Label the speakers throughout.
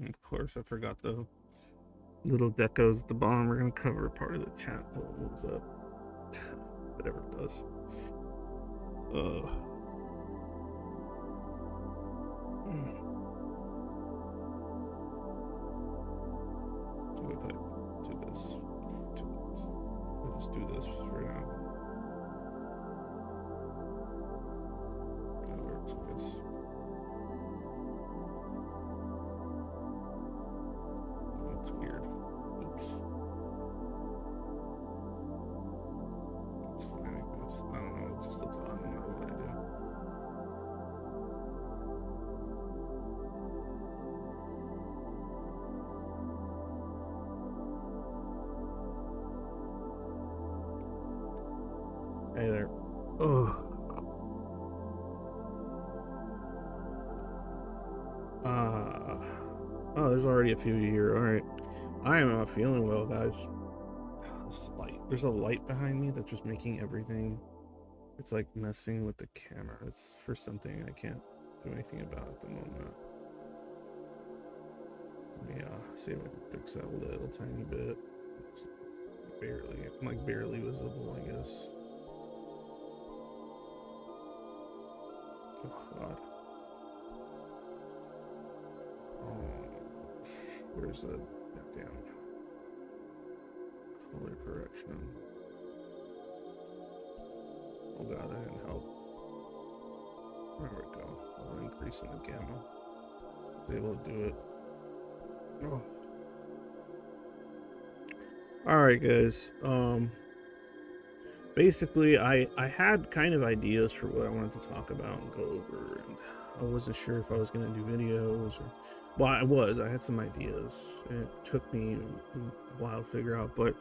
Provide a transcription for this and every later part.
Speaker 1: Of course, I forgot the little decos at the bottom. We're gonna cover part of the chat till it moves up. Whatever it does. Ugh. What if I do this? I'll just do this for now. That works, I guess. That's weird. Oops. That's fine, I guess. I don't know, it just looks odd no matter what I do. Hey there. Oh. Oh, there's already a few here. All right. I am not feeling well, guys. This light. There's a light behind me that's just making everything. It's like messing with the camera. It's for something I can't do anything about at the moment. Let me see if I can fix that a little tiny bit. It's barely, like barely visible, I guess. Oh God. Where's the damn color correction? Oh God, that didn't help. There we go. I'll increase in the gamma. I was able to do it. Oh. Alright guys. Basically I had kind of ideas for what I wanted to talk about and go over, and I wasn't sure if I was gonna do videos or I had some ideas. It took me a while to figure out, but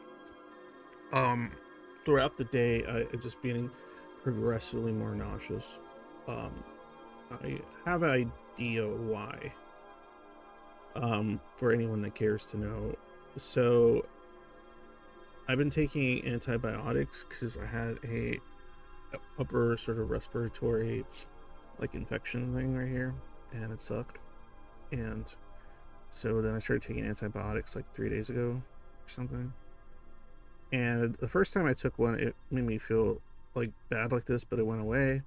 Speaker 1: throughout the day I just being progressively more nauseous. I have an idea why, for anyone that cares to know. So I've been taking antibiotics because I had a upper sort of respiratory like infection thing right here, and it sucked. And so then I started taking antibiotics like 3 days ago or something. And the first time I took one, it made me feel like bad like this, but it went away.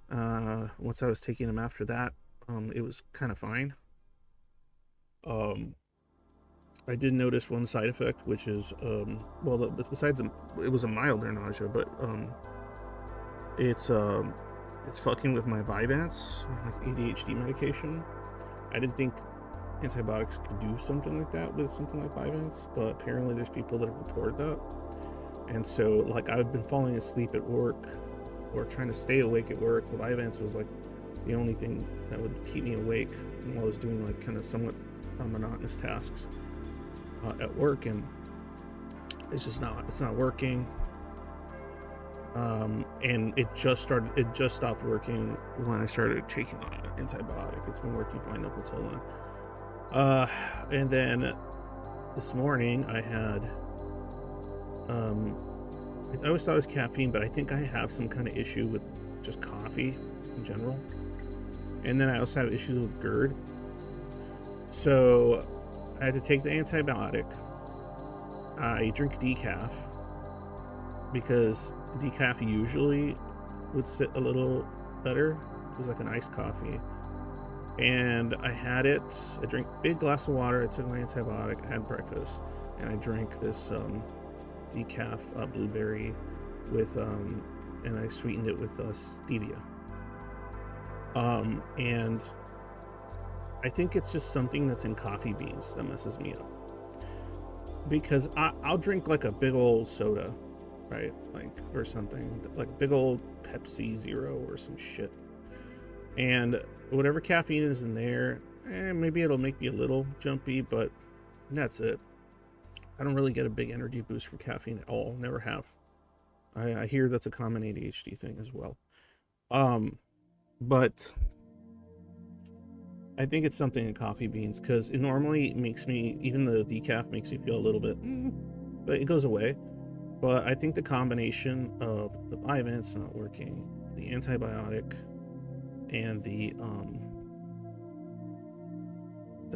Speaker 1: Once I was taking them after that, it was kind of fine. I did notice one side effect, which is, well, besides it was a milder nausea, but it's fucking with my Vyvanse, like ADHD medication. I didn't think antibiotics could do something like that with something like Vyvanse, but apparently there's people that have reported that. And so, like, I've been falling asleep at work or trying to stay awake at work. The Vyvanse was like the only thing that would keep me awake while I was doing like kind of somewhat monotonous tasks at work, and it's not working. And it just stopped working when I started taking an antibiotic. It's been working fine up until then. And then this morning I had, I always thought it was caffeine, but I think I have some kind of issue with just coffee in general. And then I also have issues with GERD. So I had to take the antibiotic. I drink decaf because decaf usually would sit a little better. It was like an iced coffee. And I had it. I drank a big glass of water. I took my antibiotic. I had breakfast. And I drank this decaf blueberry with, and I sweetened it with stevia. And I think it's just something that's in coffee beans that messes me up. Because I'll drink like a big old soda, right? Like, or something, like a big old Pepsi Zero or some shit. And whatever caffeine is in there, maybe it'll make me a little jumpy, but that's it. I don't really get a big energy boost from caffeine at all. Never have. I hear that's a common ADHD thing as well. But I think it's something in coffee beans, because it normally makes me, even the decaf makes me feel a little bit, but it goes away. But I think the combination of the Vyvanse not working, the antibiotic, and the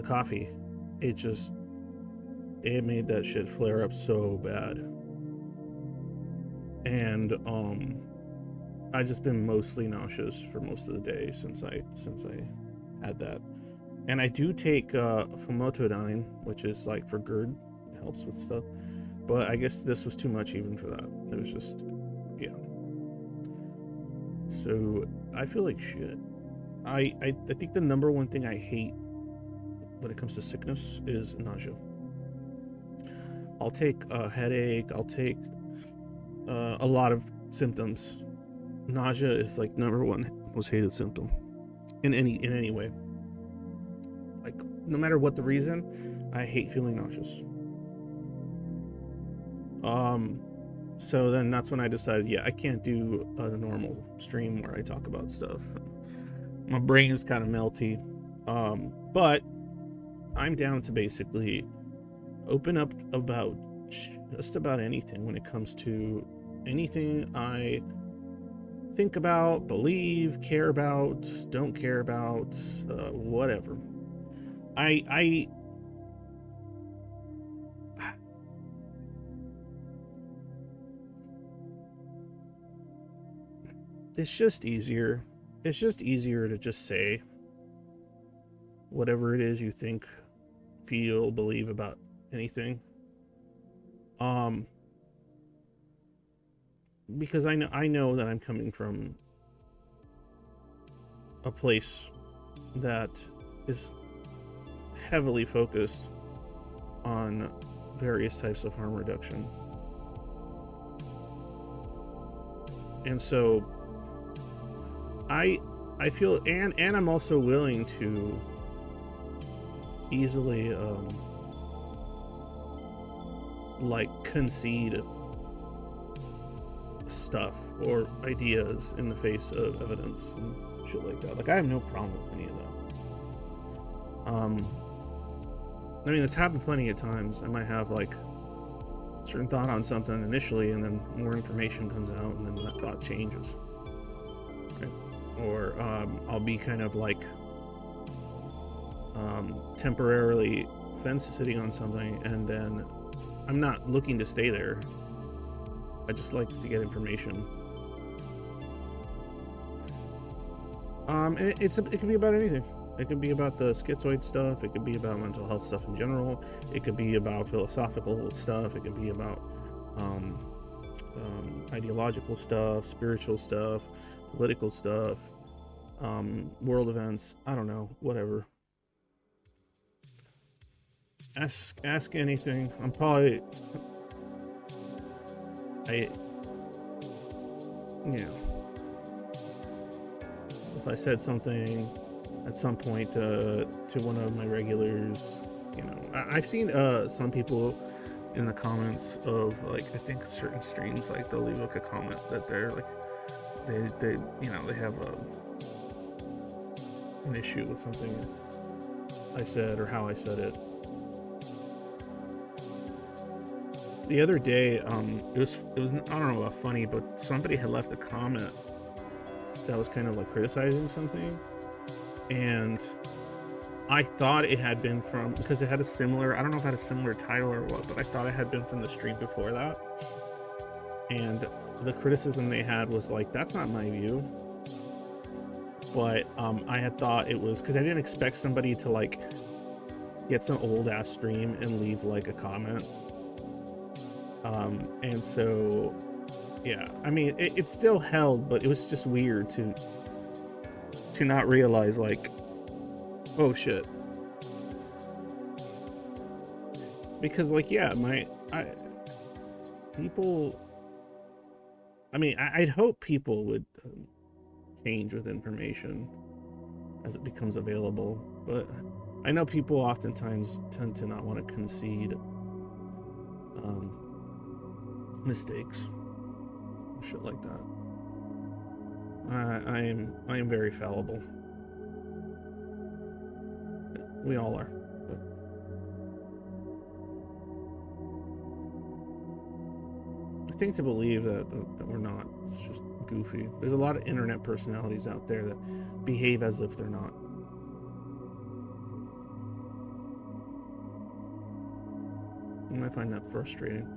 Speaker 1: coffee it made that shit flare up so bad. And I just been mostly nauseous for most of the day since I had that. And I do take famotidine, which is like for GERD. It helps with stuff. But I guess this was too much even for that. It was just, yeah. So I feel like shit. I think the number one thing I hate when it comes to sickness is nausea. I'll take a headache. I'll take a lot of symptoms. Nausea is like number one most hated symptom in any way. Like no matter what the reason, I hate feeling nauseous. So then that's when I decided, yeah, I can't do a normal stream where I talk about stuff. My brain's kind of melty. But I'm down to basically open up about just about anything when it comes to anything I think about, believe, care about, don't care about, whatever. It's just easier. It's just easier to just say whatever it is you think, feel, believe about anything. Because I know that I'm coming from a place that is heavily focused on various types of harm reduction. And so I feel, and I'm also willing to easily like concede stuff or ideas in the face of evidence and shit like that. Like I have no problem with any of that. I mean, it's happened plenty of times. I might have like a certain thought on something initially, and then more information comes out, and then that thought changes. Right? Or I'll be kind of like temporarily fence sitting on something, and then I'm not looking to stay there. I just like to get information. And it can be about anything. It could be about the schizoid stuff. It could be about mental health stuff in general. It could be about philosophical stuff. It could be about ideological stuff, spiritual stuff, political stuff, world events. I don't know, whatever. Ask anything. I'm probably, if I said something at some point to one of my regulars, I've seen some people in the comments of like, I think certain streams, like they'll leave like a comment that they're like, they have an issue with something I said or how I said it. The other day, it was I don't know about funny, but somebody had left a comment that was kind of like criticizing something, and I thought it had been from, because it had a similar, I don't know if it had a similar title or what, but I thought it had been from the stream before that. And the criticism they had was like, that's not my view. But I had thought it was, because I didn't expect somebody to like get some old ass stream and leave like a comment. And so, yeah, I mean, it still held, but it was just weird to not realize like, oh shit. Because like, yeah, I'd hope people would change with information as it becomes available, but I know people oftentimes tend to not want to concede mistakes, shit like that. I am very fallible. We all are. But I think to believe that we're not, it's just goofy. There's a lot of internet personalities out there that behave as if they're not. And I find that frustrating.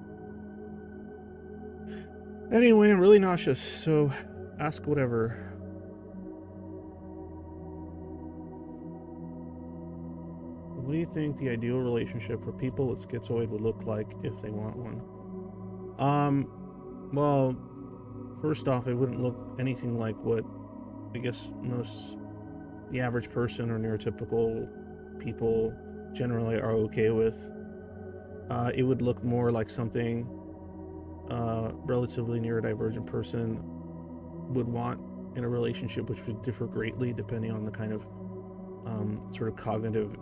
Speaker 1: Anyway, I'm really nauseous, so ask whatever. What do you think the ideal relationship for people with schizoid would look like if they want one? Well, first off, it wouldn't look anything like what I guess the average person or neurotypical people generally are okay with. It would look more like something relatively neurodivergent person would want in a relationship, which would differ greatly depending on the kind of sort of cognitive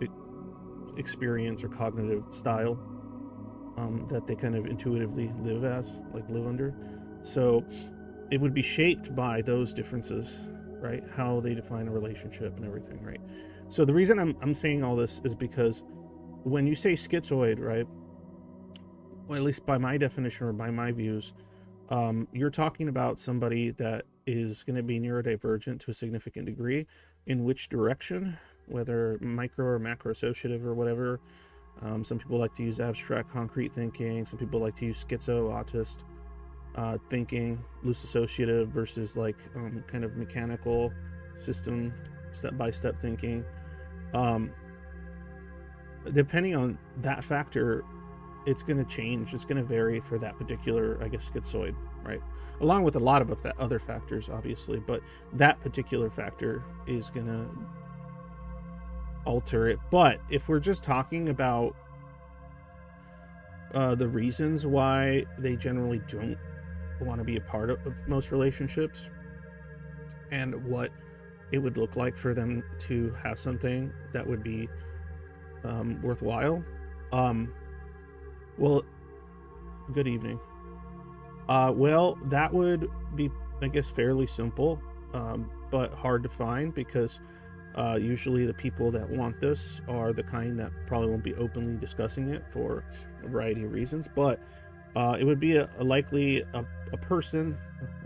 Speaker 1: experience or cognitive style that they kind of intuitively live under. So it would be shaped by those differences, right? How they define a relationship and everything, right? So the reason I'm saying all this is because when you say schizoid, right, well, at least by my definition or by my views, you're talking about somebody that is going to be neurodivergent to a significant degree. In which direction, whether micro or macro associative or whatever. Some people like to use abstract concrete thinking. Some people like to use schizo autist thinking, loose associative versus like kind of mechanical system step-by-step thinking. Depending on that factor, it's going to change. It's going to vary for that particular, I guess, schizoid, right? Along with a lot of other factors, obviously, but that particular factor is going to alter it. But if we're just talking about the reasons why they generally don't want to be a part of most relationships and what it would look like for them to have something that would be worthwhile, well, good evening. Well, that would be, I guess, fairly simple, but hard to find because usually the people that want this are the kind that probably won't be openly discussing it for a variety of reasons. But it would be likely a person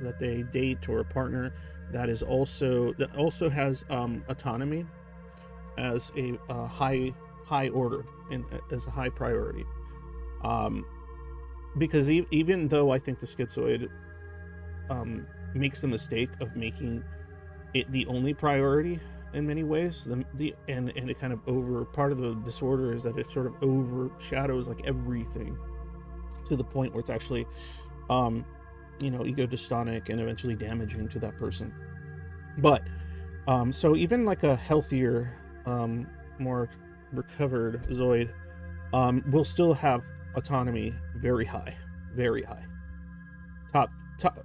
Speaker 1: that they date or a partner that also has autonomy as a high order and as a high priority. Because even though I think the schizoid makes the mistake of making it the only priority in many ways, and it kind of part of the disorder is that it sort of overshadows like everything to the point where it's actually ego dystonic and eventually damaging to that person. But so even like a healthier, more recovered zoid will still have autonomy very high. Top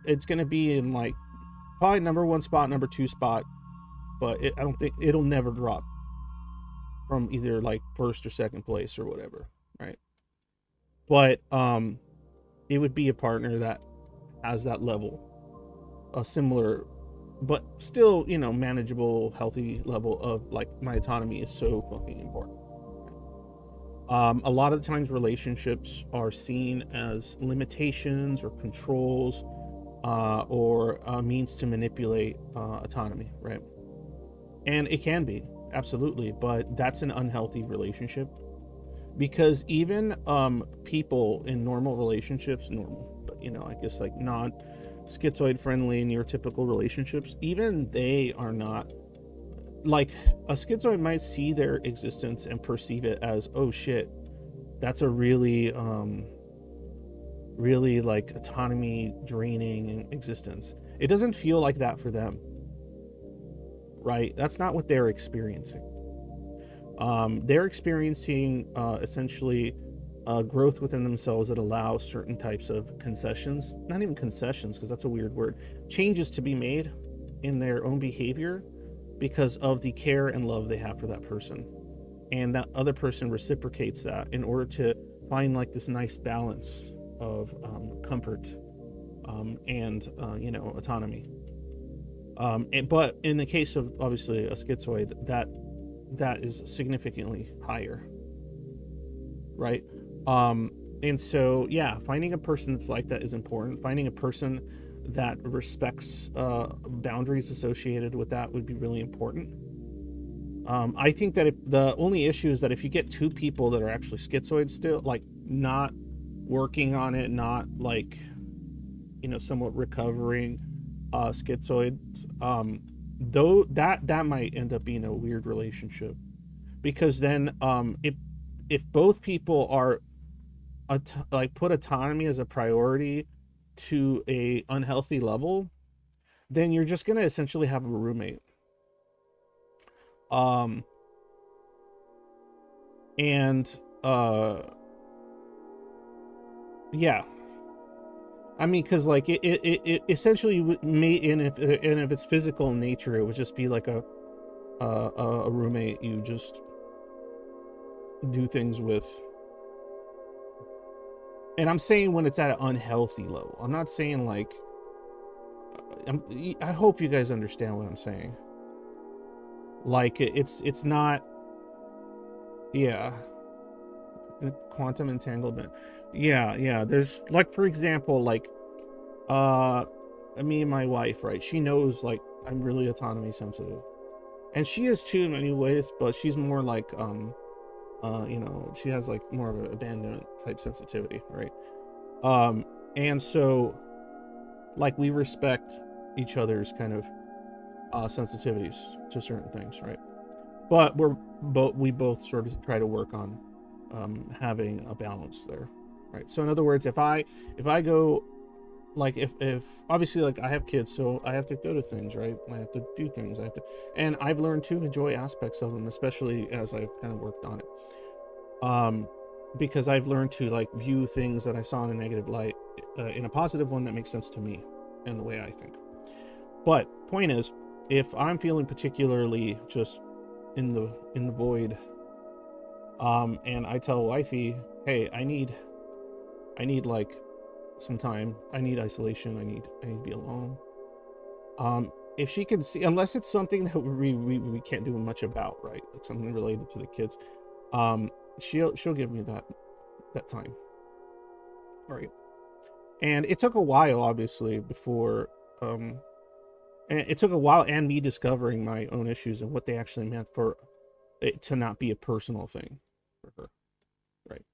Speaker 1: it's going to be in like probably number 1 spot, number 2 spot, but I don't think it'll never drop from either like first or second place or whatever, right? But it would be a partner that has that level, a similar but still manageable, healthy level of like, my autonomy is so fucking important. A lot of the times relationships are seen as limitations or controls or a means to manipulate autonomy, right? And it can be, absolutely, but that's an unhealthy relationship, because even people in normal relationships, but I guess like not schizoid friendly neurotypical relationships, even they are not, like, a schizoid might see their existence and perceive it as, oh shit, that's a really like autonomy draining existence. It doesn't feel like that for them, right? That's not what they're experiencing. They're experiencing essentially growth within themselves that allows certain types of concessions, not even concessions because that's a weird word, changes to be made in their own behavior because of the care and love they have for that person, and that other person reciprocates that in order to find like this nice balance of comfort and autonomy. But in the case of obviously a schizoid, that is significantly higher, right? And so yeah, finding a person that's like that is important. Finding a person that respects boundaries associated with that would be really important. I think that if the only issue is that if you get two people that are actually schizoid still, like not working on it, not like, somewhat recovering schizoids, though that might end up being a weird relationship, because then if both people are like put autonomy as a priority to a unhealthy level, then you're just going to essentially have a roommate. And yeah, I mean, because like it essentially may, and if it's physical in nature, it would just be like a roommate you just do things with. And I'm saying when it's at an unhealthy level. I'm not saying like, I hope you guys understand what I'm saying. Like it's not, yeah, quantum entanglement. Yeah. There's like, for example, like, me and my wife, right? She knows like I'm really autonomy sensitive, and she is too in many ways, but she's more like, she has like more of an abandonment type sensitivity, right? And so like we respect each other's kind of sensitivities to certain things, right? But we both sort of try to work on having a balance there, right? So in other words, if I go, like, if obviously, like, I have kids, so I have to go to things, right? I have to do things, and I've learned to enjoy aspects of them, especially as I've kind of worked on it, because I've learned to like view things that I saw in a negative light in a positive one that makes sense to me and the way I think. But point is, if I'm feeling particularly just in the void, and I tell wifey, hey, I need like some time, I need isolation, I need to be alone, if she can see, unless it's something that we can't do much about, right, like something related to the kids, she'll give me that time, right? And it took a while, obviously, before and it took a while, and me discovering my own issues and what they actually meant for it to not be a personal thing for her, right?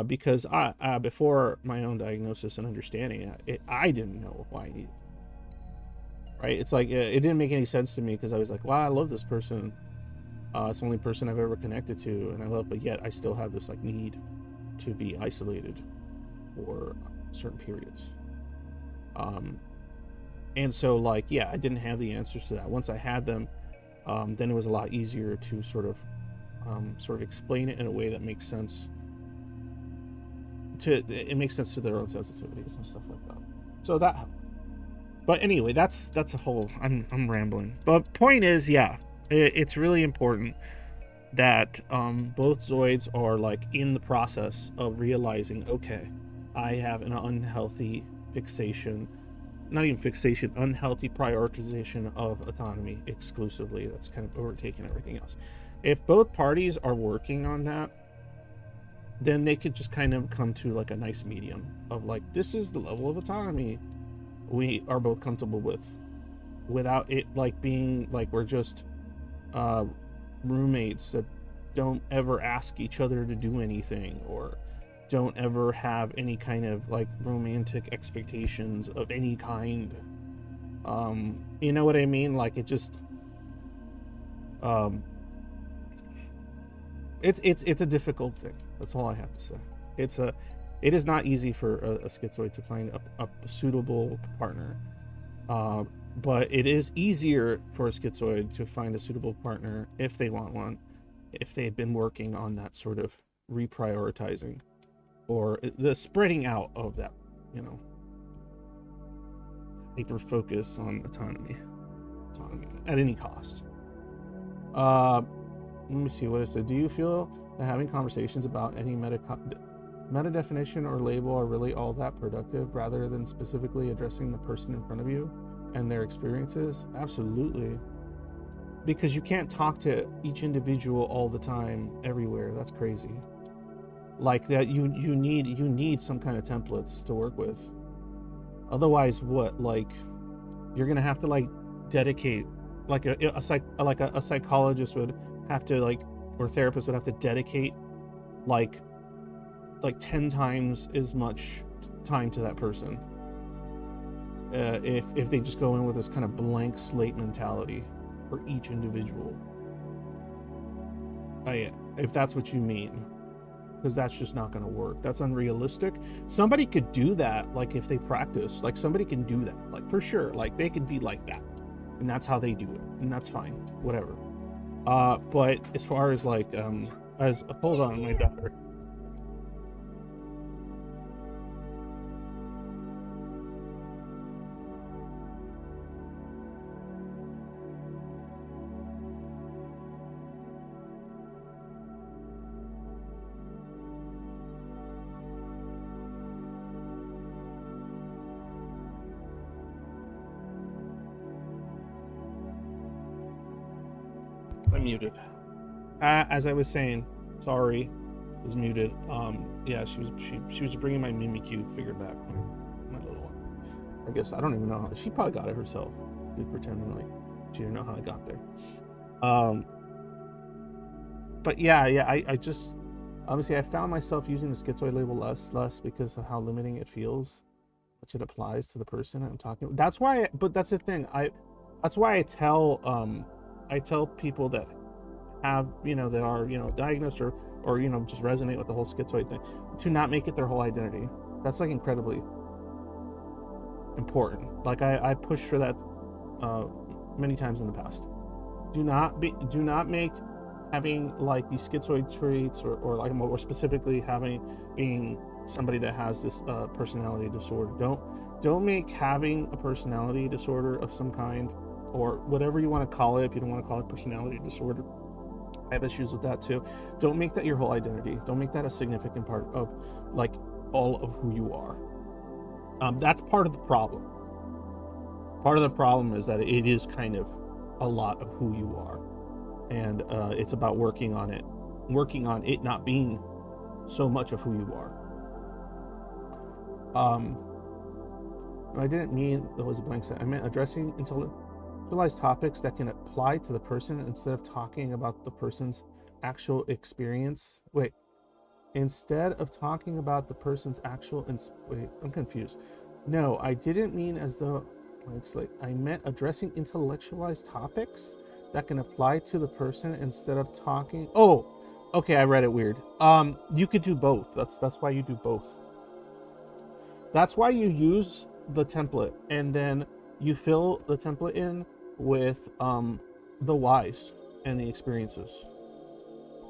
Speaker 1: Because I before my own diagnosis and understanding it, I didn't know why I needed it, right? It's like it didn't make any sense to me, because I was like, wow, I love this person, it's the only person I've ever connected to and I love, but yet I still have this like need to be isolated for certain periods. And so like, yeah, I didn't have the answers to that. Once I had them, then it was a lot easier to sort of explain it in a way that makes sense to their own sensitivities and stuff like that. So that helped. But anyway, that's a whole, I'm rambling. But point is, yeah, it's really important that both Zoids are like in the process of realizing, okay, I have an unhealthy fixation, not even fixation, unhealthy prioritization of autonomy exclusively. That's kind of overtaking everything else. If both parties are working on that, then they could just kind of come to like a nice medium of like, this is the level of autonomy we are both comfortable with, without it like being like we're just roommates that don't ever ask each other to do anything, or don't ever have any kind of like romantic expectations of any kind. You know what I mean? Like it just it's a difficult thing. That's all I have to say. It is not easy for a schizoid to find a suitable partner, but it is easier for a schizoid to find a suitable partner if they want one, if they've been working on that sort of reprioritizing or the spreading out of that, hyper focus on autonomy at any cost. Let me see what it said. Do you feel that having conversations about any meta definition or label are really all that productive, rather than specifically addressing the person in front of you and their experiences? Absolutely. Because you can't talk to each individual all the time, everywhere. That's crazy. Like that, you need some kind of templates to work with. Otherwise, what? Like, you're gonna have to like dedicate, like a psychologist would have to, like, or therapist would have to dedicate like like 10 times as much time to that person if they just go in with this kind of blank slate mentality for each individual. If that's what you mean, because that's just not going to work. That's unrealistic. Somebody could do that, like if they practice, like somebody can do that, like for sure, like they could be like that, and that's how they do it, and that's fine, whatever. But as far as like hold on, my daughter. I'm muted. As I was saying, sorry, was muted. Yeah, she was bringing my Mimikyu figure back, my little one. I guess I don't even know how she probably got it herself. She's pretending like she didn't know how I got there. But yeah, I just obviously I found myself using the schizoid label less because of how limiting it feels, which it applies to the person I'm talking about. That's why, but that's the thing. That's why I tell people that have, that are, diagnosed or just resonate with the whole schizoid thing, to not make it their whole identity. That's like incredibly important. Like I pushed for that many times in the past. Do not make having like these schizoid traits or like more specifically being somebody that has this personality disorder. Don't make having a personality disorder of some kind, or whatever you want to call it, if you don't want to call it personality disorder. I have issues with that too. Don't make that your whole identity. Don't make that a significant part of like all of who you are. That's part of the problem. Part of the problem is that it is kind of a lot of who you are, and it's about working on it not being so much of who you are. I didn't mean that was a blank set. I meant addressing intellectualized topics that can apply to the person instead of talking about the person's actual experience. Instead of talking about the person's actual I'm confused. No, I didn't mean as though I meant addressing intellectualized topics that can apply to the person instead of talking. Oh, okay, I read it weird. You could do both. That's why you do both. That's why you use the template and then you fill the template in with the whys and the experiences.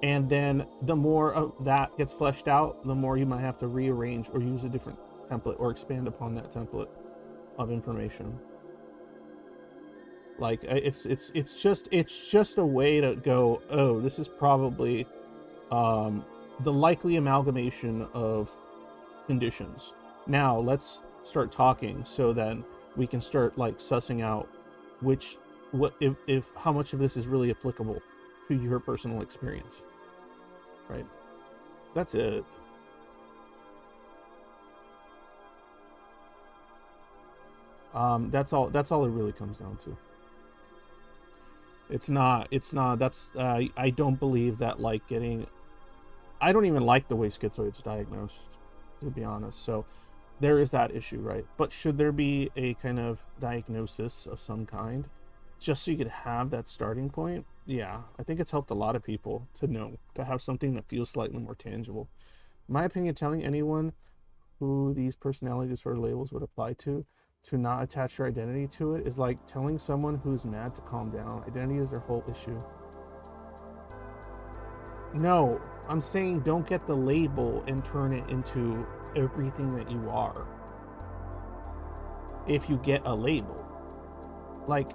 Speaker 1: And then the more of that gets fleshed out, the more you might have to rearrange or use a different template or expand upon that template of information. Like it's just a way to go, oh, this is probably the likely amalgamation of conditions. Now let's start talking, so then we can start like sussing out if how much of this is really applicable to your personal experience, right? That's it. That's all it really comes down to. It's not that's I don't believe that like I don't even like the way schizoid's diagnosed, to be honest. So there is that issue, right? But should there be a kind of diagnosis of some kind, just so you could have that starting point? Yeah, I think it's helped a lot of people to have something that feels slightly more tangible. In my opinion, telling anyone who these personality disorder labels would apply to not attach your identity to it is like telling someone who's mad to calm down. Identity is their whole issue. No, I'm saying don't get the label and turn it into everything that you are. If you get a label, like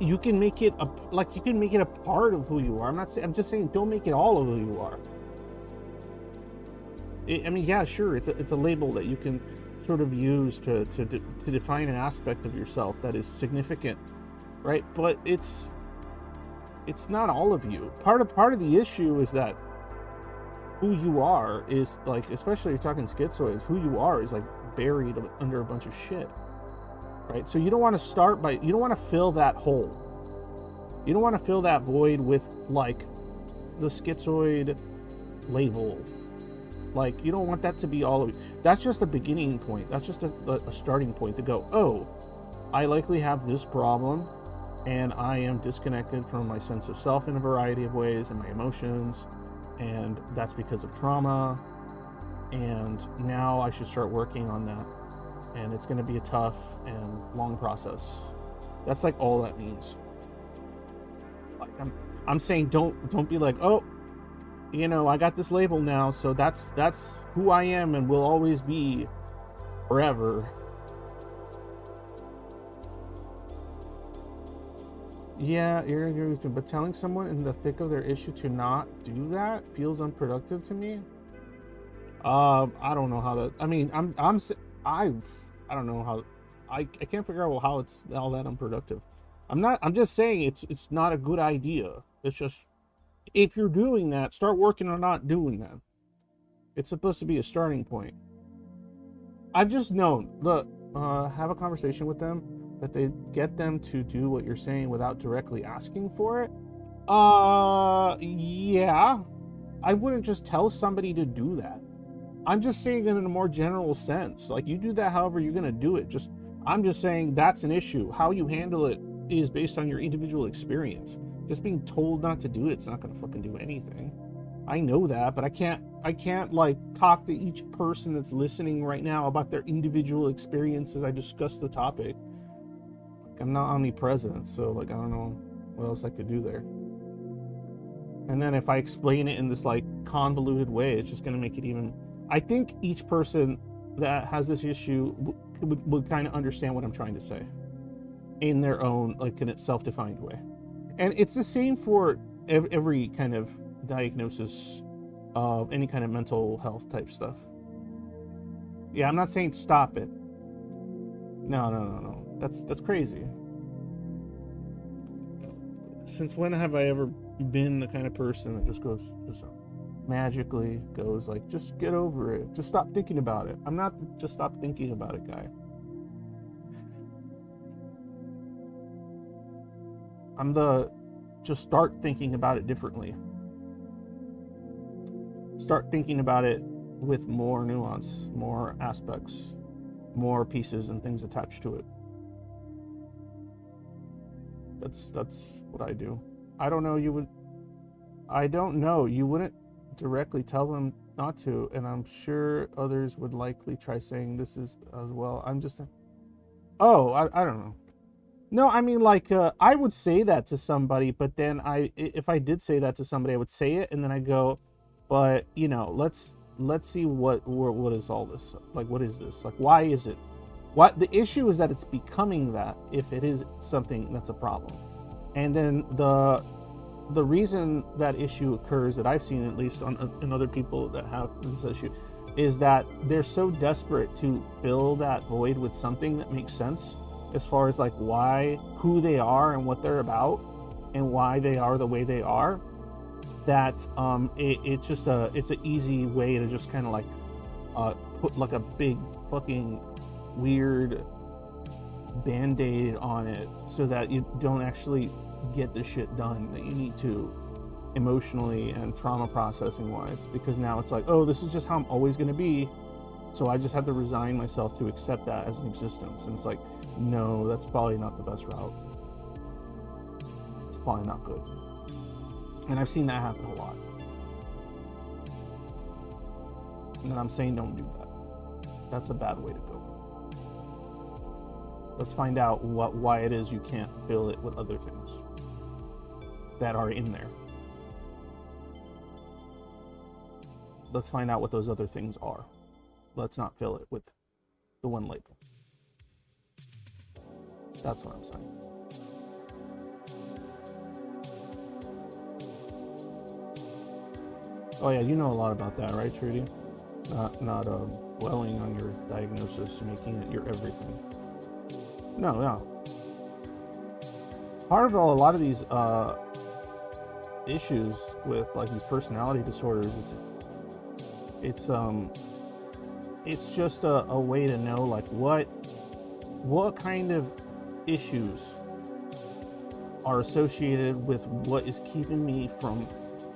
Speaker 1: you can make it a part of who you are. I'm just saying don't make it all of who you are. I mean, yeah, sure, it's a label that you can sort of use to define an aspect of yourself that is significant, right? But it's not all of you. Part of the issue is that who you are is like, especially if you're talking schizoids, who you are is like buried under a bunch of shit, right? So you don't want to fill that hole. You don't want to fill that void with like the schizoid label. Like, you don't want that to be all of it. That's just a beginning point. That's just a starting point to go, oh, I likely have this problem, and I am disconnected from my sense of self in a variety of ways and my emotions, and that's because of trauma, and now I should start working on that. And it's going to be a tough and long process. That's like all that means. Like, I'm saying don't be like, oh, you know, I got this label now, so that's who I am and will always be forever. Yeah, you're agree with me, but telling someone in the thick of their issue to not do that feels unproductive to me. I don't know how that. I mean, I don't know how. I can't figure out how it's all that unproductive. I'm just saying it's not a good idea. It's just, if you're doing that, start working on not doing that. It's supposed to be a starting point. I've just known, look, have a conversation with them, that they get them to do what you're saying without directly asking for it. Yeah. I wouldn't just tell somebody to do that. I'm just saying it in a more general sense. Like, you do that however you're going to do it. I'm just saying that's an issue. How you handle it is based on your individual experience. Just being told not to do it's not going to fucking do anything. I know that, but I can't like talk to each person that's listening right now about their individual experiences. I discuss the topic. Like, I'm not omnipresent, so like I don't know what else I could do there. And then if I explain it in this like convoluted way, it's just going to make it even. I think each person that has this issue would kind of understand what I'm trying to say in their own, like, in its self-defined way. And it's the same for every kind of diagnosis of any kind of mental health type stuff. Yeah, I'm not saying stop it. No. That's crazy. Since when have I ever been the kind of person that just magically goes like, just get over it, just stop thinking about it? I'm not just stop thinking about it guy. I'm the just start thinking about it differently. Start thinking about it with more nuance, more aspects, more pieces and things attached to it. That's what I do. I don't know you wouldn't directly tell them not to, and I'm sure others would likely try saying this is as well. I don't know. No, I mean, like, I would say that to somebody, but then if I did say that to somebody, I would say it, and then I go, but, you know, let's see what is all this? Like, what is this? Like, why is it? What the issue is that it's becoming that, if it is something that's a problem. And then the reason that issue occurs, that I've seen at least in other people that have this issue, is that they're so desperate to fill that void with something that makes sense, as far as like who they are and what they're about and why they are the way they are, that it's an easy way to just kind of like put like a big fucking weird band-aid on it, so that you don't actually get the shit done that you need to, emotionally and trauma processing wise, because now it's like, oh, this is just how I'm always going to be, so I just have to resign myself to accept that as an existence. And it's like, no, that's probably not the best route. It's probably not good. And I've seen that happen a lot. And I'm saying don't do that. That's a bad way to go. Let's find out why it is you can't fill it with other things that are in there. Let's find out what those other things are. Let's not fill it with the one label. That's what I'm saying. Oh yeah, you know a lot about that, right, Trudy? Not dwelling on your diagnosis, making it your everything. No. Part of a lot of these issues with like these personality disorders is it's just a way to know like what kind of issues are associated with what is keeping me from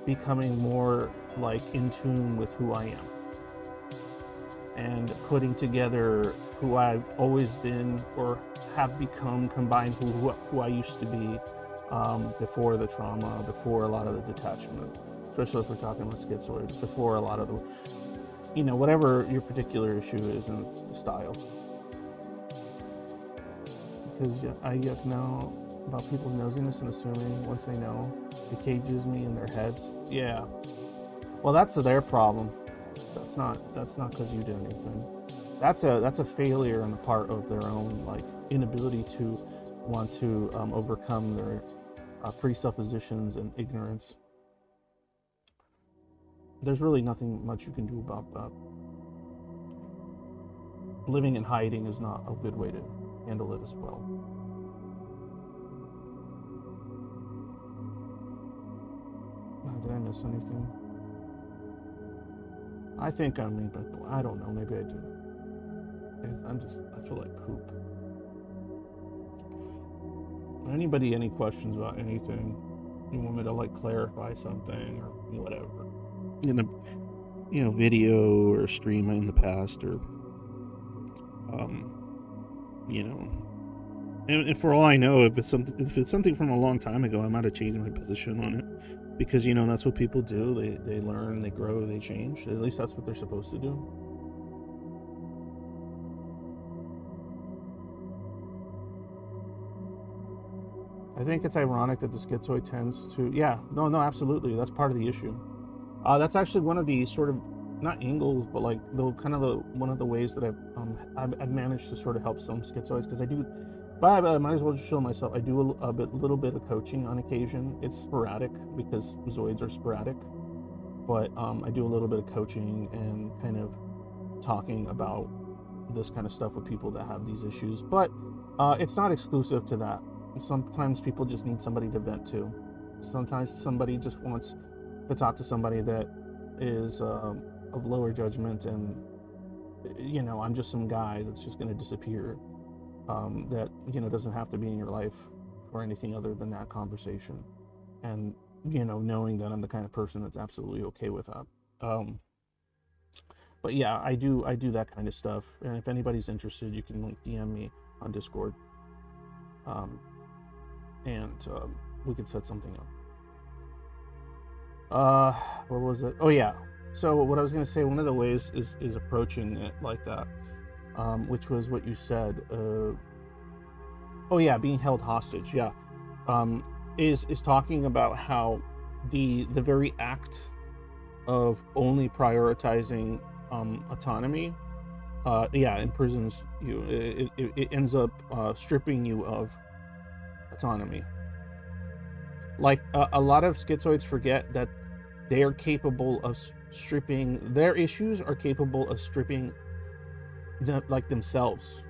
Speaker 1: becoming more like in tune with who I am. and putting together who I've always been or have become, combined who I used to be before the trauma, before a lot of the detachment, especially if we're talking about schizoid, before a lot of the, whatever your particular issue is and it's the style. Because I know about people's nosiness and assuming once they know, it cages me in their heads. Yeah. Well, that's their problem. That's not because you did anything. That's a failure on the part of their own inability to want to overcome their presuppositions and ignorance. There's really nothing much you can do about that. Living in hiding is not a good way to handle it as well. Did I miss anything? I think I mean, but I don't know. Maybe I do. I feel like poop. Anybody, any questions about anything? You want me to clarify something or whatever? In a video or stream in the past, or and for all I know, if it's something from a long time ago, I might have changed my position on it, because that's what people do. They learn, they grow, they change. At least that's what they're supposed to do. I think it's ironic that the schizoid tends to, no, absolutely, that's part of the issue. That's actually one of the sort of, not angles, but one of the ways that I've managed to sort of help some schizoids, because I do, but I might as well just show myself. I do a little bit of coaching on occasion. It's sporadic because zoids are sporadic, but I do a little bit of coaching and kind of talking about this kind of stuff with people that have these issues. But it's not exclusive to that. Sometimes people just need somebody to vent to. Sometimes somebody just wants to talk to somebody that is of lower judgment, and I'm just some guy that's just going to disappear, that doesn't have to be in your life for anything other than that conversation, and knowing that I'm the kind of person that's absolutely okay with that. But yeah, I do that kind of stuff, and if anybody's interested, you can DM me on Discord, and we can set something up. What was it? Oh yeah. So what I was going to say, one of the ways is approaching it like that, which was what you said. Being held hostage. Yeah, is talking about how the very act of only prioritizing autonomy, imprisons you. It ends up stripping you of autonomy. A lot of schizoids forget that they are capable of stripping, their issues are capable of stripping themselves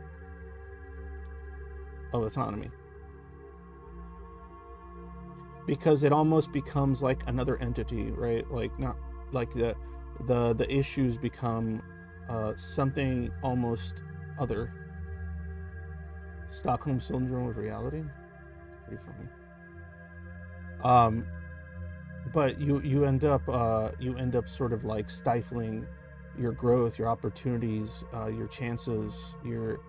Speaker 1: of autonomy, because it almost becomes like another entity, right? Not like the issues become something almost other. Stockholm syndrome of reality. Pretty funny. But you end up sort of stifling your growth, your opportunities, your chances, your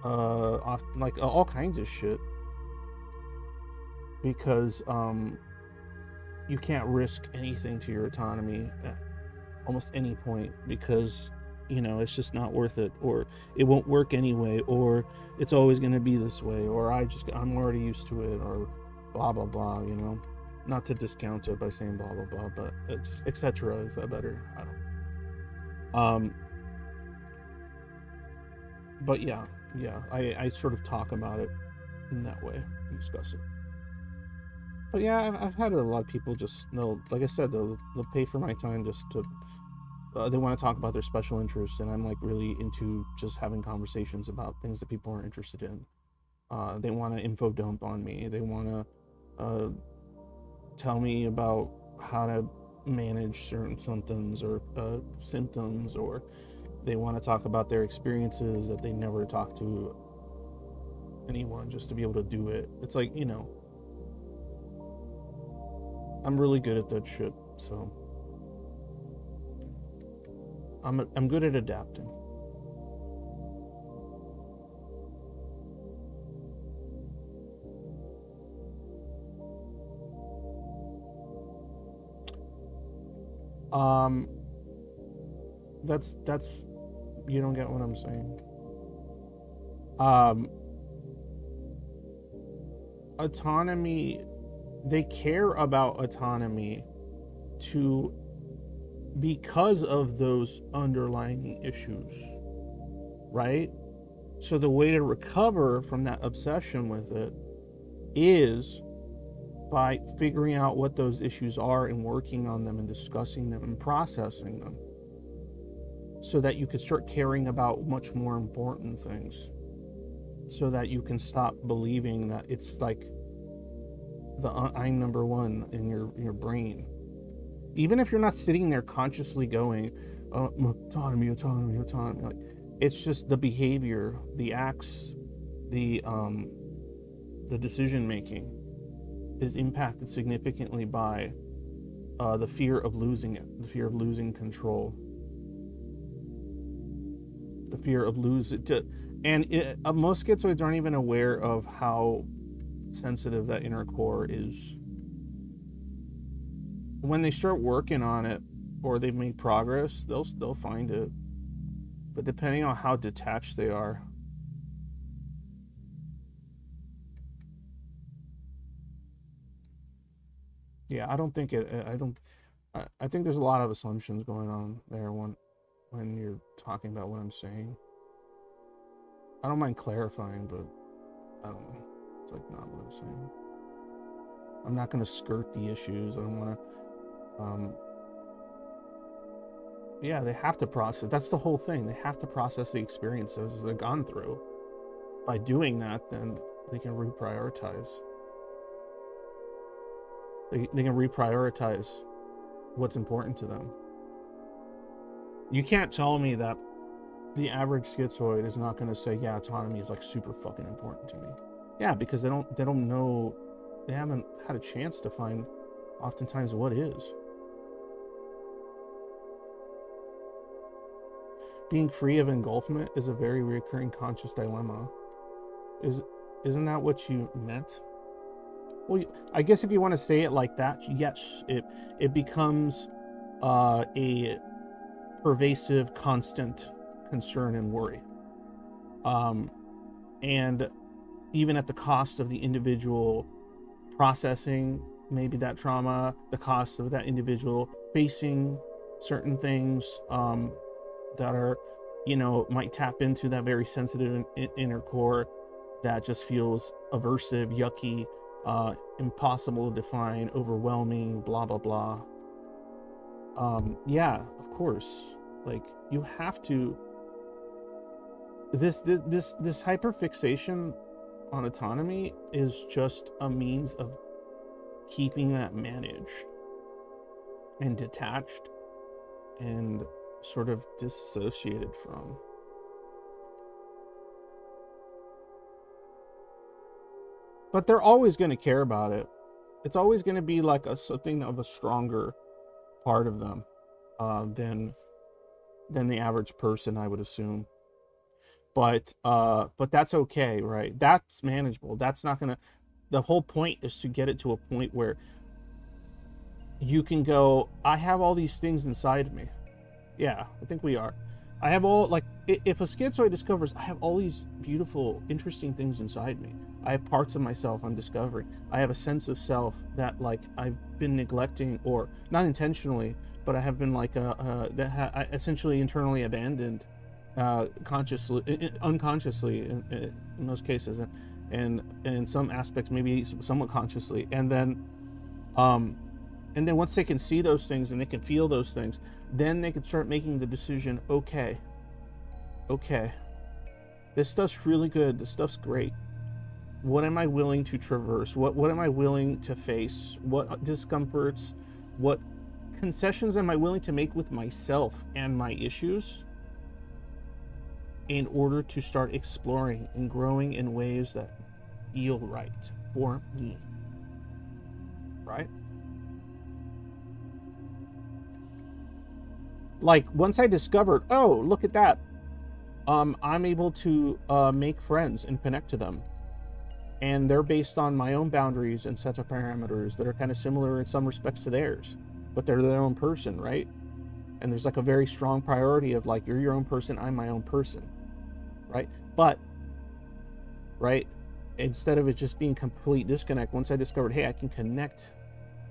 Speaker 1: all kinds of shit, because you can't risk anything to your autonomy at almost any point, because it's just not worth it, or it won't work anyway, or it's always going to be this way, or I'm already used to it, or blah blah blah. Not to discount it by saying blah blah blah, but just etc. Is that better? I don't. But yeah, I sort of talk about it in that way and discuss it. But yeah, I've had a lot of people just like I said, they'll pay for my time just to. They want to talk about their special interests, and I'm really into just having conversations about things that people are interested in. They want to info dump on me. They want to tell me about how to manage certain symptoms or they want to talk about their experiences that they never talked to anyone, just to be able to do it. It's I'm really good at that shit, so I'm good at adapting. Um, that's you don't get what I'm saying. Um, Autonomy, they care about autonomy to because of those underlying issues, right? So the way to recover from that obsession with it is by figuring out what those issues are and working on them and discussing them and processing them, so that you can start caring about much more important things, so that you can stop believing that it's like the I'm number one in your brain. Even if you're not sitting there consciously going, autonomy, like, it's just the behavior, the acts, the decision making is impacted significantly by the fear of losing it, the fear of losing control, the fear of losing it. And most schizoids aren't even aware of how sensitive that inner core is. When they start working on it, or they've made progress, they'll find it. But depending on how detached they are, yeah, I don't think it. I think there's a lot of assumptions going on there when you're talking about what I'm saying. I don't mind clarifying, but I don't know. It's like not what I'm saying. I'm not going to skirt the issues. I don't want to. Yeah, they have to process. That's the whole thing. They have to process the experiences they've gone through. By doing that, then they can reprioritize. They can reprioritize what's important to them. You can't tell me that the average schizoid is not going to say, yeah, autonomy is like super fucking important to me. Yeah, because they don't know, they haven't had a chance to find oftentimes what is. Being free of engulfment is a very recurring conscious dilemma. Isn't that what you meant? Well, I guess if you want to say it like that, yes, it becomes a pervasive, constant concern and worry. And even at the cost of the individual processing maybe that trauma, the cost of that individual facing certain things that are, might tap into that very sensitive inner core that just feels aversive, yucky, impossible to define, overwhelming, blah, blah, blah. Yeah, of course. Like, you have to, this hyperfixation on autonomy is just a means of keeping that managed and detached and sort of dissociated from. But they're always going to care about it. It's always going to be like something of a stronger part of them than the average person, I would assume. But that's okay, right? That's manageable. That's not gonna. The whole point is to get it to a point where you can go, I have all these things inside of me. Yeah, I think we are. I have all, like, if a schizoid discovers, I have all these beautiful, interesting things inside me. I have parts of myself I'm discovering. I have a sense of self that, like, I've been neglecting, or not intentionally, but I have been like I essentially internally abandoned, consciously, unconsciously in most cases, and in some aspects maybe somewhat consciously. And then once they can see those things and they can feel those things, then they can start making the decision, okay, this stuff's really good, this stuff's great. What am I willing to traverse? What am I willing to face? What discomforts, what concessions am I willing to make with myself and my issues in order to start exploring and growing in ways that feel right for me, right? Like, once I discovered, oh, look at that, I'm able to make friends and connect to them, and they're based on my own boundaries and set of parameters that are kind of similar in some respects to theirs, but they're their own person, right? and there's like a very strong priority of like, you're your own person, I'm my own person, right? But right, instead of it just being complete disconnect, once I discovered, hey, I can connect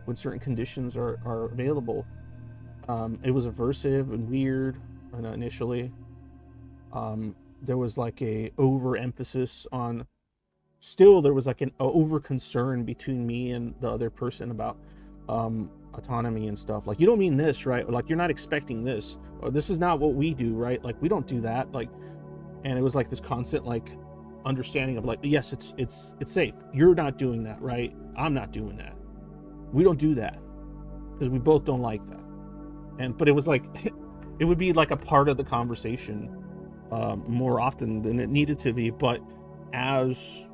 Speaker 1: when certain conditions are available, it was aversive and weird initially. There was like a overemphasis on, still there was like an over concern between me and the other person about autonomy and stuff. Like, you don't mean this, right? Or like, you're not expecting this, or this is not what we do, right? Like, we don't do that. Like, and it was like this constant like understanding of like, yes, it's safe, you're not doing that, right? I'm not doing that, we don't do that, because we both don't like that. And but it was like it would be like a part of the conversation more often than it needed to be. But as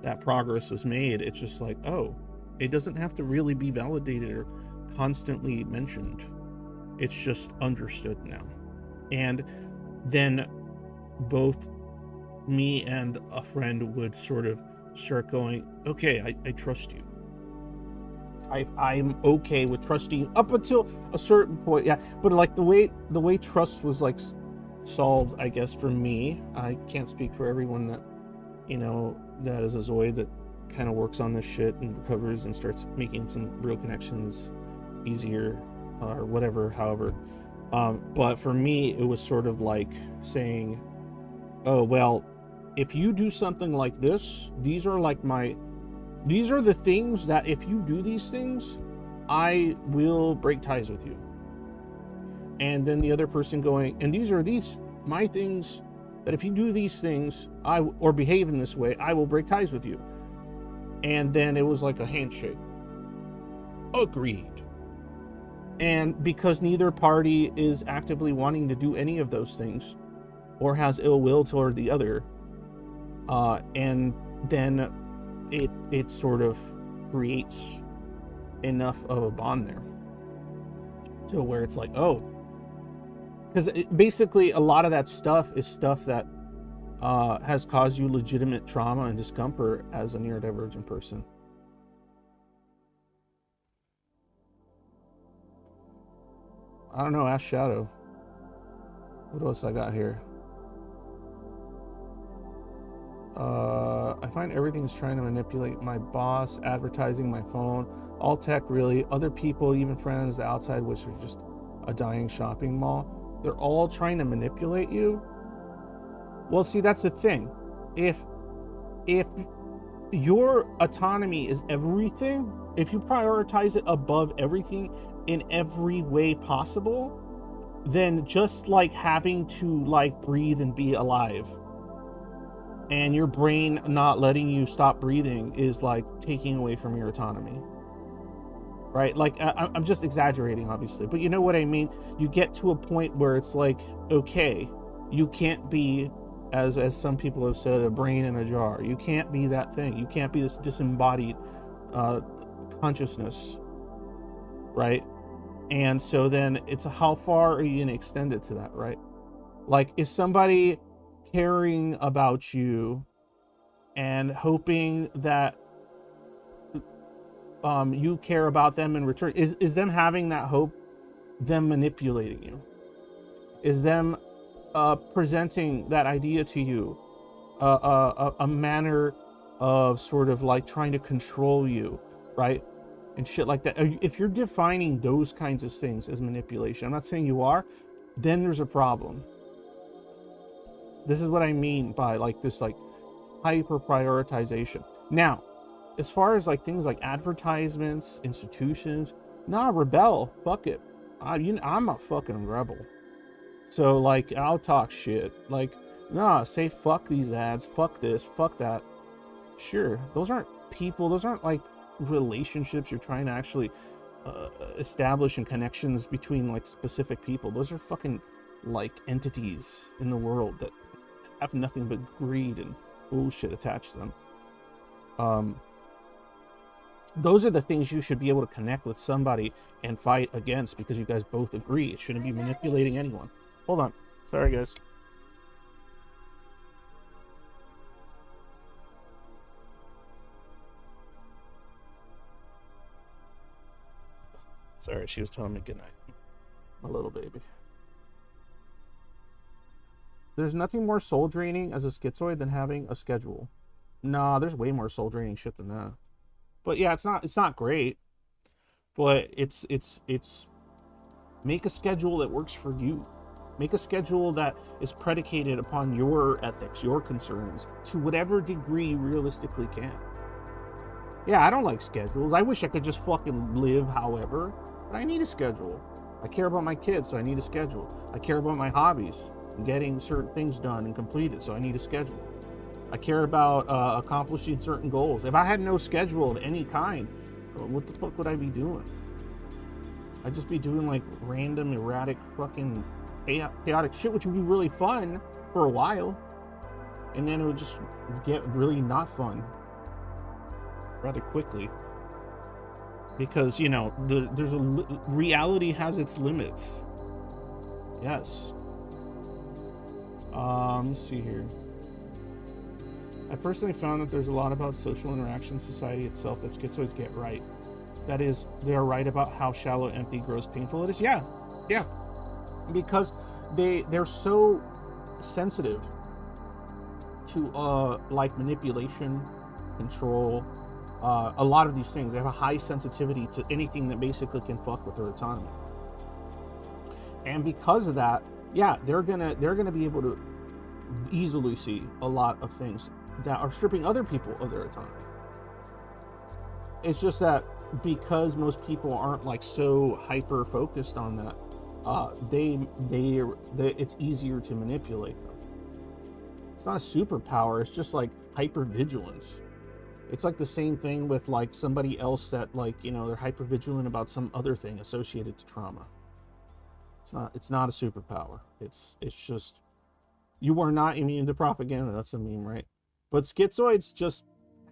Speaker 1: that progress was made, it's just like, oh, it doesn't have to really be validated or constantly mentioned, it's just understood now. And then both me and a friend would sort of start going, okay, I trust you. I'm okay with trusting you up until a certain point. Yeah, but like the way trust was like solved, I guess, for me, I can't speak for everyone that, you know, that is a Zoid that kind of works on this shit and recovers and starts making some real connections easier or whatever, however. But for me, it was sort of like saying, oh, well, if you do something like this, these are the things that if you do these things, I will break ties with you. And then the other person going, and these are my things that if you do these things, or behave in this way, I will break ties with you. And then it was like a handshake. Agreed. And because neither party is actively wanting to do any of those things or has ill will toward the other, and then it sort of creates enough of a bond there to where it's like, oh, because basically a lot of that stuff is stuff that has caused you legitimate trauma and discomfort as a neurodivergent person. I don't know, ask Shadow. What else I got here? I find everything is trying to manipulate my boss, advertising, my phone, all tech really, other people, even friends, the outside, which are just a dying shopping mall. They're all trying to manipulate you. Well, see, that's the thing. If your autonomy is everything, if you prioritize it above everything in every way possible, then just like having to like breathe and be alive, and your brain not letting you stop breathing is like taking away from your autonomy, right? Like I'm just exaggerating, obviously, but you know what I mean. You get to a point where it's like, okay, you can't be, as some people have said, a brain in a jar. You can't be that thing. You can't be this disembodied consciousness, right? And so then it's how far are you going to extend it to that, right? Like, is somebody caring about you and hoping that you care about them in return? Is them having that hope them manipulating you? Is them presenting that idea to you a manner of sort of like trying to control you, right? And shit like that. If you're defining those kinds of things as manipulation, I'm not saying you are, then there's a problem. This is what I mean by like this like hyper prioritization. Now, as far as like things like advertisements, institutions, nah, rebel, fuck it. I'm a fucking rebel. So like, I'll talk shit. Like, nah, say fuck these ads, fuck this, fuck that. Sure, those aren't people, those aren't like relationships you're trying to actually establish and connections between like specific people. Those are fucking like entities in the world that have nothing but greed and bullshit attached to them. Those are the things you should be able to connect with somebody and fight against because you guys both agree. It shouldn't be manipulating anyone. Hold on. Sorry, guys. Sorry, she was telling me goodnight. My little baby. There's nothing more soul draining as a schizoid than having a schedule. Nah, there's way more soul draining shit than that. But yeah, it's not great. But it's make a schedule that works for you. Make a schedule that is predicated upon your ethics, your concerns, to whatever degree you realistically can. Yeah, I don't like schedules. I wish I could just fucking live however, but I need a schedule. I care about my kids, so I need a schedule. I care about my hobbies and getting certain things done and completed, so I need a schedule. I care about accomplishing certain goals. If I had no schedule of any kind, what the fuck would I be doing? I'd just be doing like random, erratic, fucking chaotic shit, which would be really fun for a while. And then it would just get really not fun rather quickly. Because, you know, reality has its limits. Yes. Let's see here. I personally found that there's a lot about social interaction society itself that schizoids get right. That is, they are right about how shallow, empty, gross, painful it is. Yeah. Because they're so sensitive to like manipulation, control, a lot of these things. They have a high sensitivity to anything that basically can fuck with their autonomy. And because of that, yeah, they're gonna be able to easily see a lot of things that are stripping other people of their autonomy. It's just that because most people aren't like so hyper focused on that, it's easier to manipulate them. It's not a superpower, it's just like hyper vigilance. It's like the same thing with like somebody else that, like, you know, they're hyper vigilant about some other thing associated to trauma. It's not a superpower. It's just, you are not immune to propaganda. That's a meme, right? But schizoids just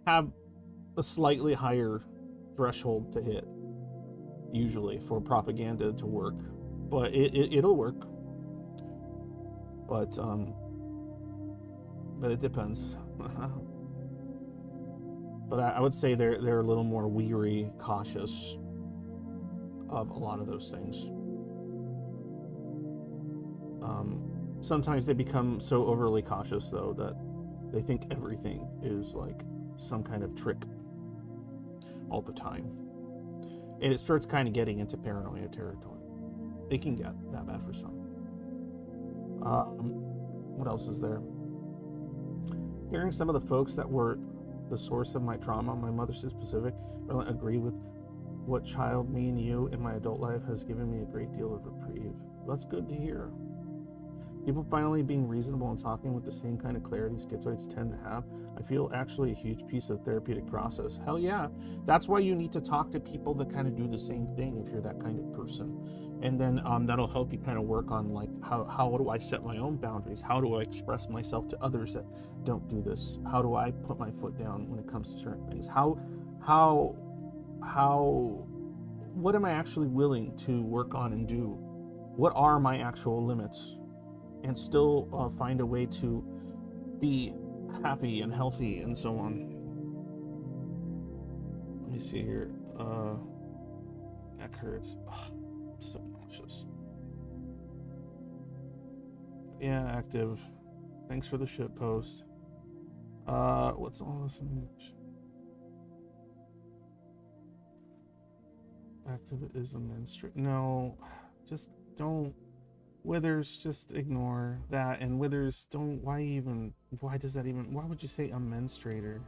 Speaker 1: have a slightly higher threshold to hit, usually, for propaganda to work. But it'll work. But it depends. But I would say they're a little more weary, cautious of a lot of those things. Sometimes they become so overly cautious, though, that they think everything is like some kind of trick all the time. And it starts kind of getting into paranoia territory. It can get that bad for some. What else is there? Hearing some of the folks that were the source of my trauma, my mother specific, really agree with what child me and you in my adult life has given me a great deal of reprieve. That's good to hear. People finally being reasonable and talking with the same kind of clarity schizoids tend to have, I feel actually a huge piece of the therapeutic process. Hell yeah. That's why you need to talk to people that kind of do the same thing if you're that kind of person. And then that'll help you kind of work on like, how do I set my own boundaries? How do I express myself to others that don't do this? How do I put my foot down when it comes to certain things? What am I actually willing to work on and do? What are my actual limits? And still find a way to be happy and healthy and so on. Let me see here. Neck hurts. Ugh, I'm so nauseous. Yeah, active. Thanks for the shit post. What's all this image? Activism and no, just don't. Withers, just ignore that. And Withers, don't, why would you say a menstruator?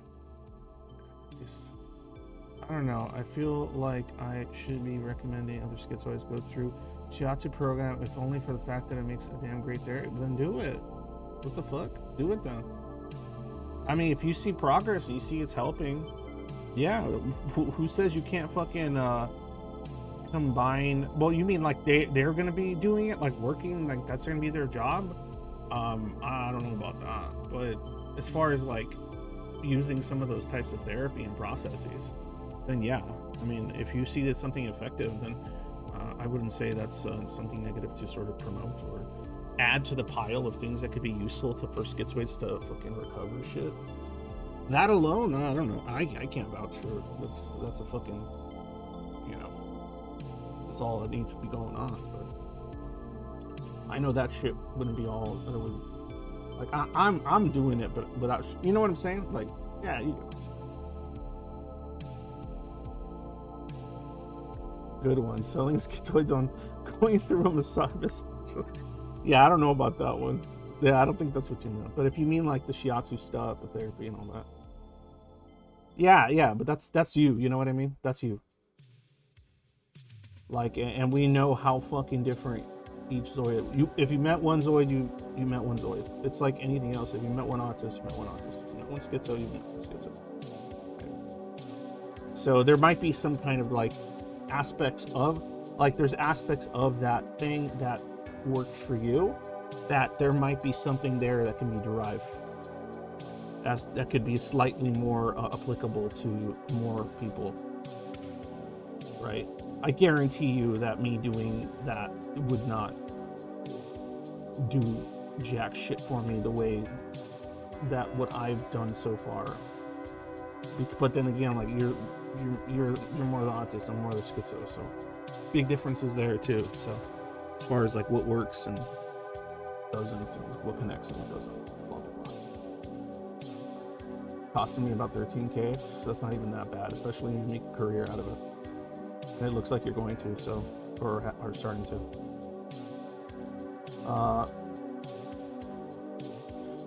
Speaker 1: I don't know, I feel like I should be recommending other schizoids go through Shiatsu program, if only for the fact that it makes a damn great therapy. Then do it. What the fuck? Do it then. I mean, if you see progress, you see it's helping. Yeah, who says you can't fucking, combine? Well, you mean like they're gonna be doing it, like working, like that's gonna be their job? I don't know about that, but as far as like using some of those types of therapy and processes, then yeah, I mean, if you see that's something effective, then I wouldn't say that's something negative to sort of promote or add to the pile of things that could be useful for schizoids to fucking recover shit. That alone, I don't know, I can't vouch for. That's a fucking, you know, that's all that needs to be going on. But I know that shit wouldn't be all. Like I'm doing it, but without, you know what I'm saying? Like, yeah, you get it. Good one. Selling schizoids on going through a massage. Yeah, I don't know about that one. Yeah, I don't think that's what you meant. But if you mean like the shiatsu stuff, the therapy and all that. Yeah, but that's you. You know what I mean? That's you. Like, and we know how fucking different each Zoid. If you met one Zoid, you met one Zoid. It's like anything else. If you met one autist, you met one autist. If you met one schizo, you met one schizo. So there might be some kind of like aspects of, like there's aspects of that thing that works for you, that there might be something there that can be derived as that could be slightly more applicable to more people, right? I guarantee you that me doing that would not do jack shit for me the way that what I've done so far. But then again, like you're more the autist, I'm more the schizo, so big differences there too. So as far as like what works and doesn't, and what connects and what doesn't, blah blah blah. Costing me about 13K. That's not even that bad, especially when you make a career out of it. And it looks like you're going to, so, or starting to.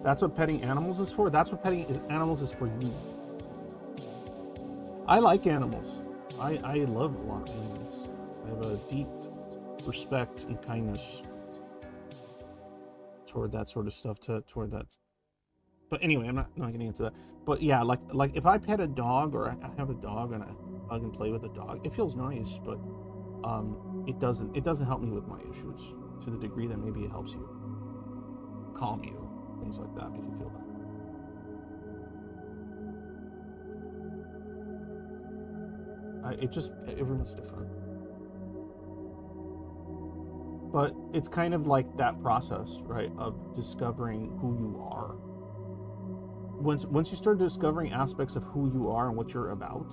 Speaker 1: That's what petting animals is for. That's what petting animals is for you. I like animals. I love a lot of animals. I have a deep respect and kindness toward that sort of stuff. Toward that. But anyway, I'm not getting into that. But yeah, like if I pet a dog, or I have a dog and I hug and play with a dog, it feels nice. But it doesn't help me with my issues to the degree that maybe it helps you, calm you, things like that, make you feel better. Everyone's different. But it's kind of like that process, right, of discovering who you are. Once you start discovering aspects of who you are and what you're about,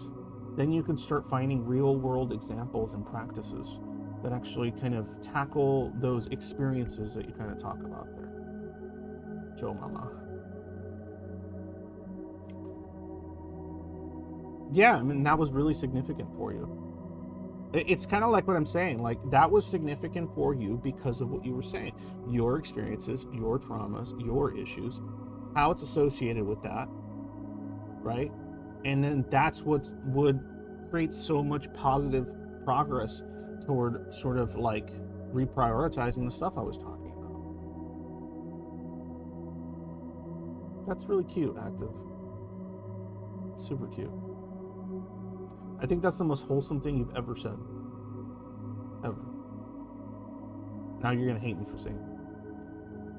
Speaker 1: then you can start finding real world examples and practices that actually kind of tackle those experiences that you kind of talk about there. Joe Mama. Yeah, I mean, that was really significant for you. It's kind of like what I'm saying, like that was significant for you because of what you were saying, your experiences, your traumas, your issues, how it's associated with that, right? And then that's what would create so much positive progress toward sort of like reprioritizing the stuff I was talking about. That's really cute, Active. Super cute. I think that's the most wholesome thing you've ever said. Ever. Now you're gonna hate me for saying it,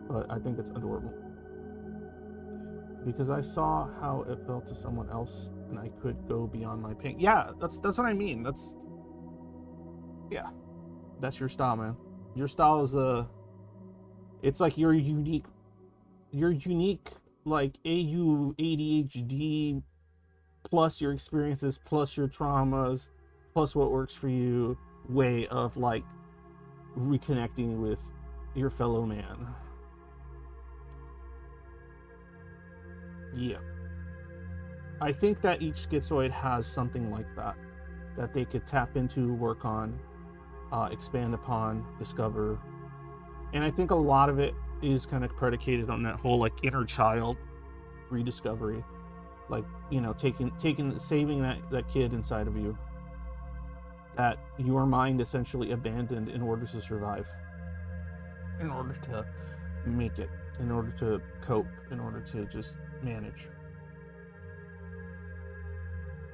Speaker 1: but I think it's adorable. Because I saw how it felt to someone else and I could go beyond my pain. Yeah, that's what I mean. That's your style, man. Your style is it's like your unique like ADHD plus your experiences plus your traumas plus what works for you way of like reconnecting with your fellow man. Yeah. I think that each schizoid has something like that they could tap into, work on, expand upon, discover. And I think a lot of it is kind of predicated on that whole like inner child rediscovery, like, you know, saving that kid inside of you that your mind essentially abandoned in order to survive, in order to make it, in order to cope, in order to just manage.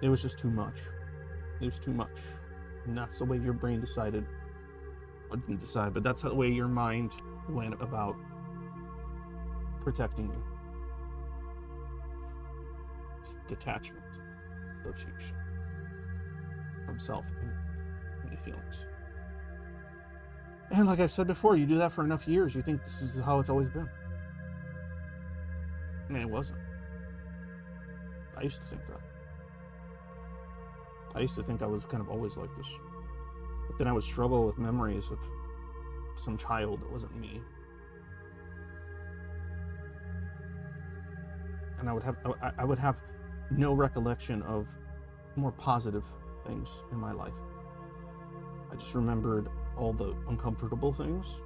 Speaker 1: It was just too much. It was too much. And that's the way your brain decided. I didn't decide, but that's the way your mind went about protecting you. It's detachment, dissociation from self and any feelings. And like I've said before, you do that for enough years, you think this is how it's always been. And it wasn't. I used to think that. I used to think I was kind of always like this. But then I would struggle with memories of some child that wasn't me. And I would have no recollection of more positive things in my life. I just remembered all the uncomfortable things.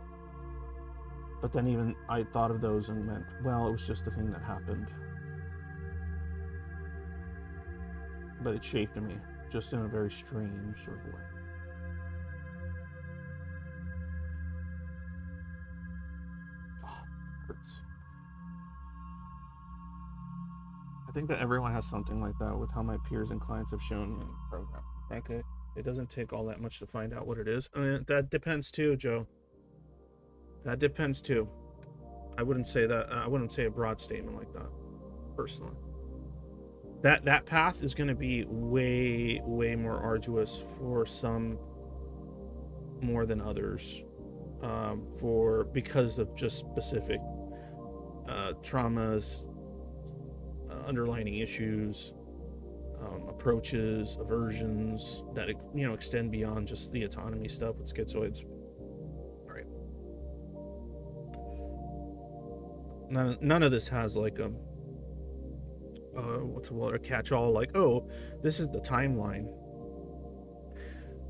Speaker 1: But then even I thought of those and went, well, it was just the thing that happened. But it shaped me, just in a very strange sort of way. Oh, it hurts. I think that everyone has something like that with how my peers and clients have shown me in the program. Frankly, it doesn't take all that much to find out what it is. I mean, that depends too, Joe. That depends too. I wouldn't say that. I wouldn't say a broad statement like that, personally. That path is going to be way more arduous for some more than others, because of just specific traumas, underlining issues, approaches, aversions that extend beyond just the autonomy stuff with schizoids. Right. None of this has like a catch-all, like, oh, this is the timeline.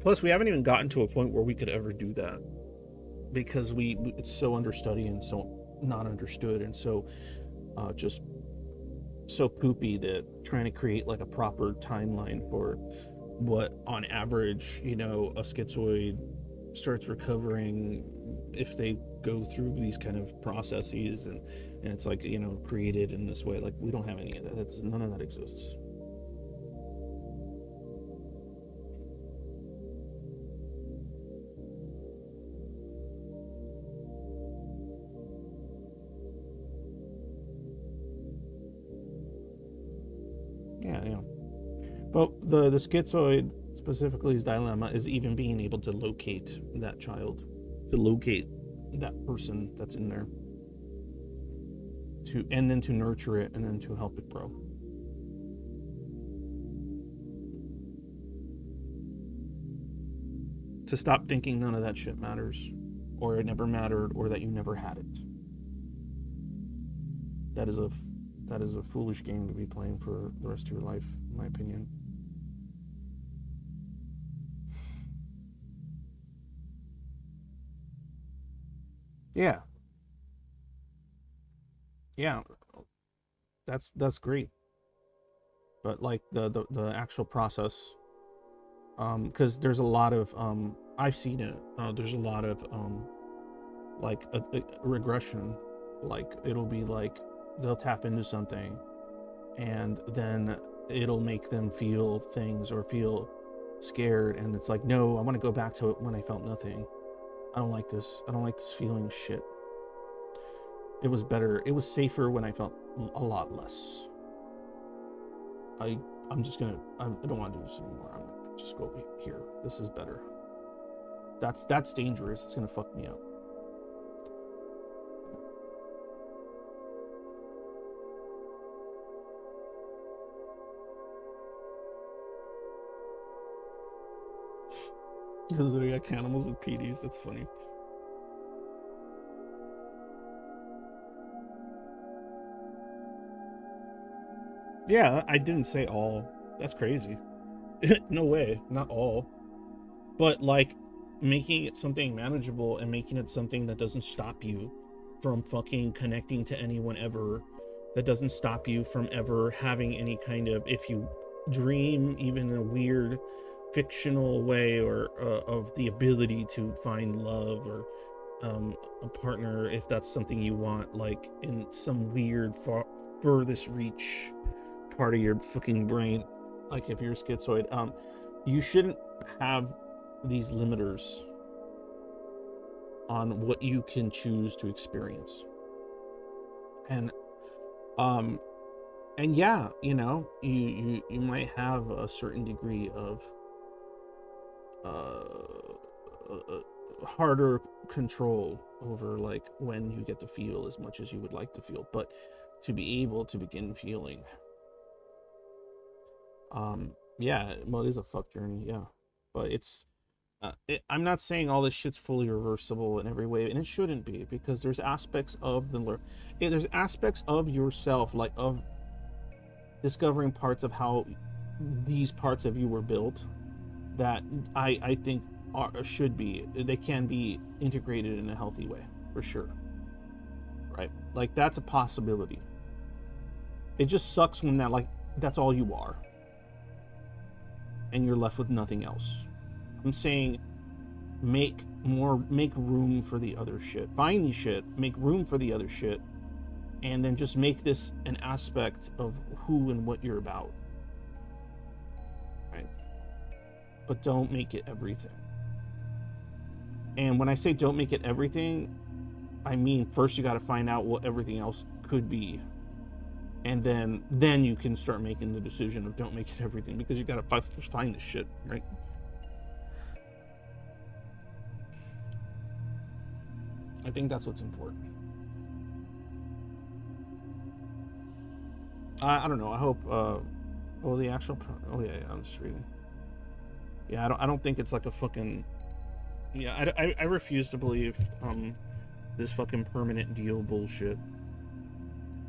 Speaker 1: Plus, we haven't even gotten to a point where we could ever do that, because it's so understudied and so not understood, and so just so poopy that trying to create like a proper timeline for what on average a schizoid starts recovering if they go through these kind of processes, and it's like created in this way. Like, we don't have any of that. None of that exists. Yeah. But the schizoid specifically's dilemma is even being able to locate that child, to locate that person that's in there, and then to nurture it, and then to help it grow. To stop thinking none of that shit matters, or it never mattered, or that you never had it. That is a foolish game to be playing for the rest of your life, in my opinion. Yeah. That's great. But like the actual process, because there's a lot of I've seen it. There's a lot of like a regression. Like, it'll be like they'll tap into something, and then it'll make them feel things or feel scared, and it's like, no, I want to go back to it when I felt nothing. I don't like this feeling shit. It was better, it was safer when I felt a lot less. I'm just gonna, I don't want to do this anymore. I'm gonna just go here. This is better. That's dangerous. It's gonna fuck me up. Because we got cannibals with PDs. That's funny. Yeah, I didn't say all. That's crazy. No way, not all. But like, making it something manageable, and making it something that doesn't stop you from fucking connecting to anyone ever, that doesn't stop you from ever having any kind of, if you dream even in a weird fictional way, or of the ability to find love, or a partner, if that's something you want, like in some weird furthest reach part of your fucking brain, like if you're schizoid, you shouldn't have these limiters on what you can choose to experience. And yeah, you might have a certain degree of harder control over like when you get to feel as much as you would like to feel, but to be able to begin feeling, yeah, well, it is a fuck journey, yeah, but it's I'm not saying all this shit's fully reversible in every way, and it shouldn't be, because there's aspects of there's aspects of yourself, like of discovering parts of how these parts of you were built, that I think they can be integrated in a healthy way, for sure, right? Like, that's a possibility. It just sucks when that's all you are, and you're left with nothing else. I'm saying make room for the other shit. Find the shit, make room for the other shit, and then just make this an aspect of who and what you're about, right? But don't make it everything. And when I say don't make it everything, I mean, first you got to find out what everything else could be, and then you can start making the decision of don't make it everything, because you got to find this shit, right? I think that's what's important. I don't know. I hope. The actual. Oh yeah, I'm just reading. Yeah, I don't think it's like a fucking. Yeah, I refuse to believe this fucking permanent deal bullshit.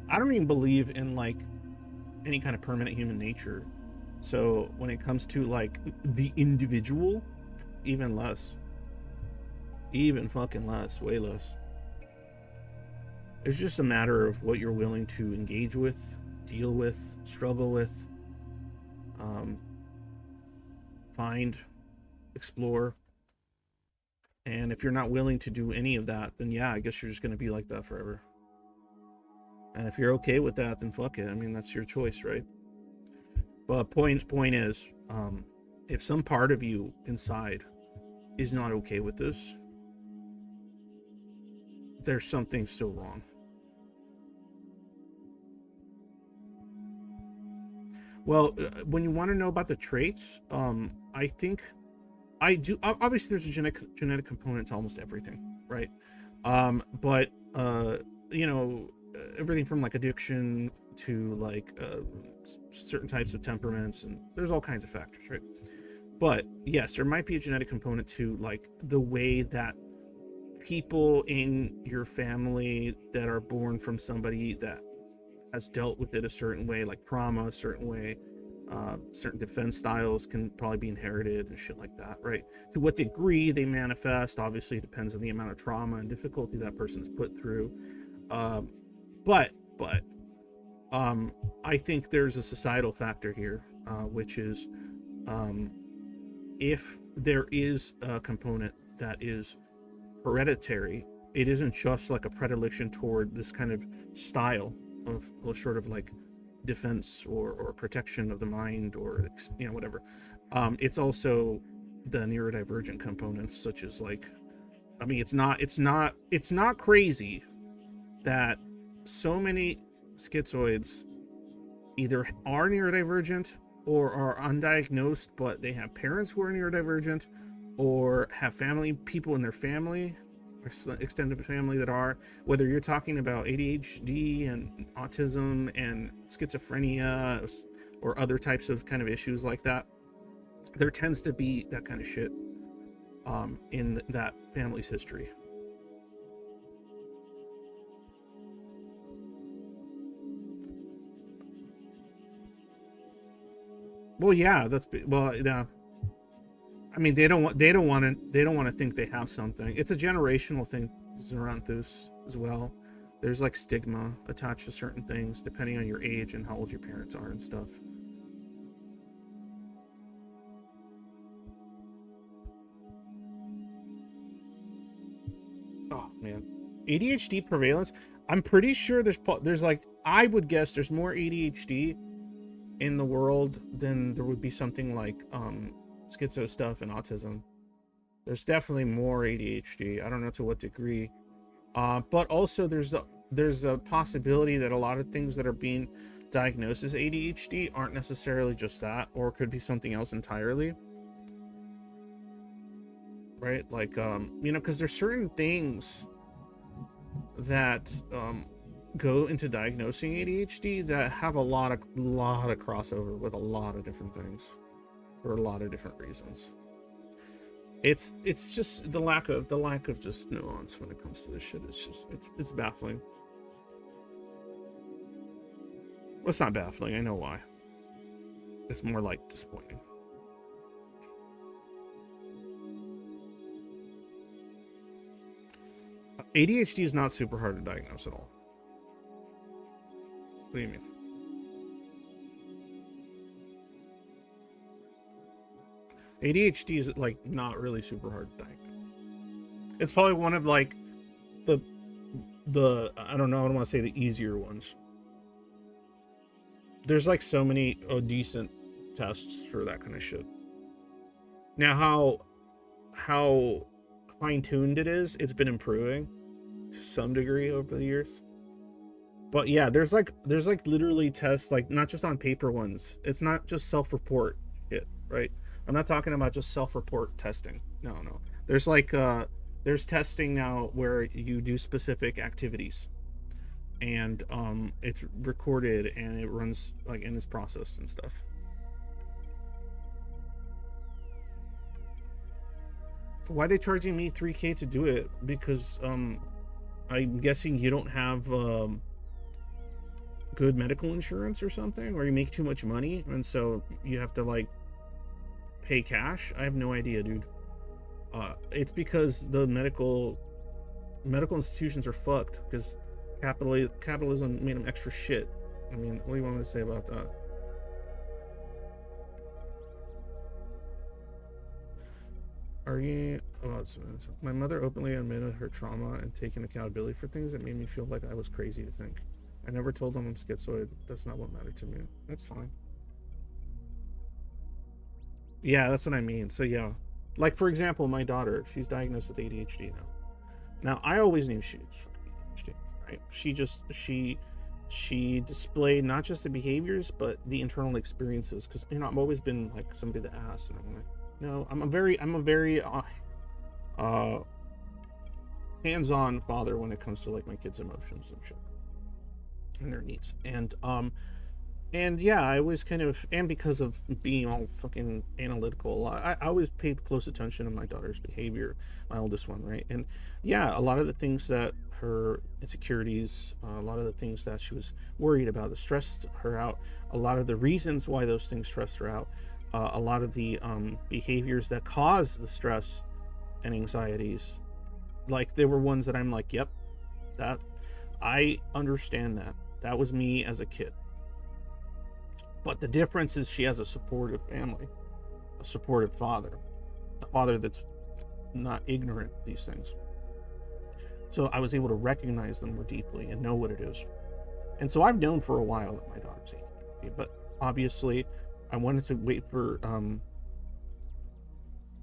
Speaker 1: I don't even believe in like any kind of permanent human nature. So when it comes to like the individual, even less. Even fucking less, way less. It's just a matter of what you're willing to engage with, deal with, struggle with, find, explore. And if you're not willing to do any of that, then yeah, I guess you're just going to be like that forever. And if you're okay with that, then fuck it. I mean, that's your choice, right? But point is, if some part of you inside is not okay with this, there's something still wrong. Well, when you want to know about the traits, I think I do. Obviously, there's a genetic component to almost everything, right? But you know, everything from like addiction to like certain types of temperaments, and there's all kinds of factors, right? But yes, there might be a genetic component to like the way that people in your family that are born from somebody that has dealt with it a certain way, like trauma a certain way, certain defense styles can probably be inherited and shit like that, right? To what degree they manifest obviously depends on the amount of trauma and difficulty that person's put through. But I think there's a societal factor here, which is if there is a component that is hereditary, it isn't just like a predilection toward this kind of style of sort of like defense or protection of the mind, or you know, whatever. It's also the neurodivergent components, such as like, I mean, it's not crazy that so many schizoids either are neurodivergent or are undiagnosed, but they have parents who are neurodivergent, or have people in their family or extended family that are, whether you're talking about ADHD and autism and schizophrenia or other types of kind of issues like that, there tends to be that kind of shit in that family's history. Well, yeah, yeah. I mean, they don't want to think they have something. It's a generational thing, Zoranthus, as well. There's like stigma attached to certain things depending on your age and how old your parents are and stuff. Oh man, ADHD prevalence. I'm pretty sure there's like, I would guess there's more ADHD in the world than there would be something like schizo stuff and autism. There's definitely more ADHD. I don't know to what degree, but also there's a possibility that a lot of things that are being diagnosed as ADHD aren't necessarily just that, or could be something else entirely, right? Like you know, because there's certain things that go into diagnosing ADHD that have a lot of crossover with a lot of different things for a lot of different reasons. It's just the lack of just nuance when it comes to this shit. It's baffling. Well, it's not baffling. I know why. It's more like disappointing. ADHD is not super hard to diagnose at all. What do you mean? ADHD is like not really super hard to diagnose. It's probably one of like the I don't know, I don't want to say the easier ones. There's like so many decent tests for that kind of shit. Now how fine-tuned it is, it's been improving to some degree over the years. But yeah, there's like literally tests, like not just on paper ones. It's not just self-report shit, right? I'm not talking about just self-report testing. No. There's like there's testing now where you do specific activities, and it's recorded and it runs like in this process and stuff. Why are they charging me $3,000 to do it? Because I'm guessing you don't have good medical insurance or something, or you make too much money and so you have to like pay cash. I have no idea, dude. It's because the medical institutions are fucked because capitalism made them extra shit. I mean, what do you want me to say about that? Are you? Oh, my mother openly admitted her trauma and taking accountability for things that made me feel like I was crazy to think. I never told them I'm schizoid. That's not what mattered to me. That's fine. Yeah, that's what I mean. So yeah, like for example, my daughter, she's diagnosed with ADHD now. Now I always knew she was ADHD, right? She displayed not just the behaviors but the internal experiences, because you know I've always been like somebody that asks, and I'm like, no, I'm a very hands-on father when it comes to like my kids' emotions and shit and their needs. And yeah, I always kind of, and because of being all fucking analytical, I always paid close attention to my daughter's behavior, my oldest one, right? And yeah, a lot of the things that her insecurities, a lot of the things that she was worried about, that stressed her out, a lot of the reasons why those things stressed her out, a lot of the behaviors that cause the stress and anxieties, like they were ones that I'm like, yep, that I understand that. That was me as a kid. But the difference is she has a supportive family, a supportive father, a father that's not ignorant of these things. So I was able to recognize them more deeply and know what it is. And so I've known for a while that my daughter's ADHD, but obviously I wanted to wait for,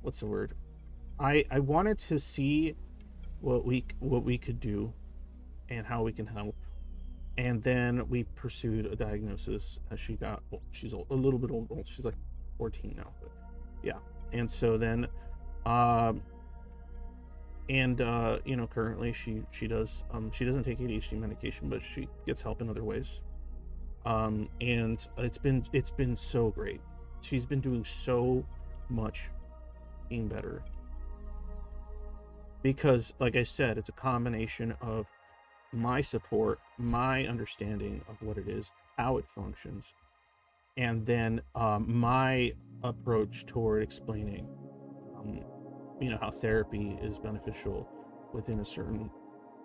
Speaker 1: what's the word? I wanted to see what we could do and how we can help. And then we pursued a diagnosis as she got, well, she's a little bit old. She's like 14 now, but yeah. And so then, you know, currently she does, she doesn't take ADHD medication, but she gets help in other ways. And it's been so great. She's been doing so much being better. Because like I said, it's a combination of my support, my understanding of what it is, how it functions, and then my approach toward explaining, you know, how therapy is beneficial within a certain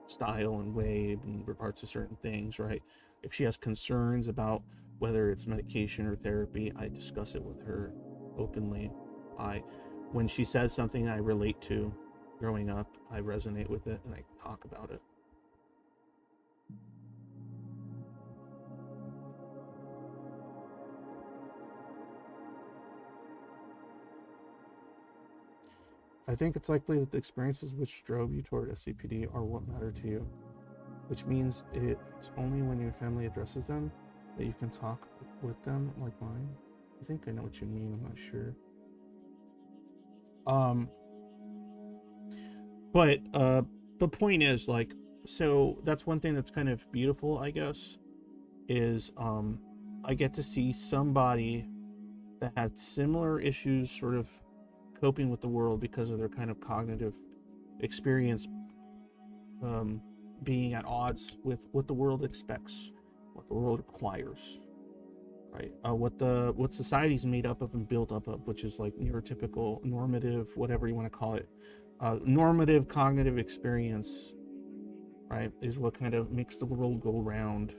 Speaker 1: style and way in regards to certain things, right? If she has concerns about whether it's medication or therapy, I discuss it with her openly. When she says something I relate to growing up, I resonate with it and I talk about it. I think it's likely that the experiences which drove you toward SCPD are what matter to you, which means it's only when your family addresses them that you can talk with them like mine. I think I know what you mean, I'm not sure. But the point is, like, so that's one thing that's kind of beautiful, I guess, is I get to see somebody that had similar issues sort of coping with the world because of their kind of cognitive experience, being at odds with what the world expects, what the world requires, right? What society's made up of and built up of, which is like neurotypical, normative, whatever you want to call it, normative cognitive experience, right, is what kind of makes the world go round.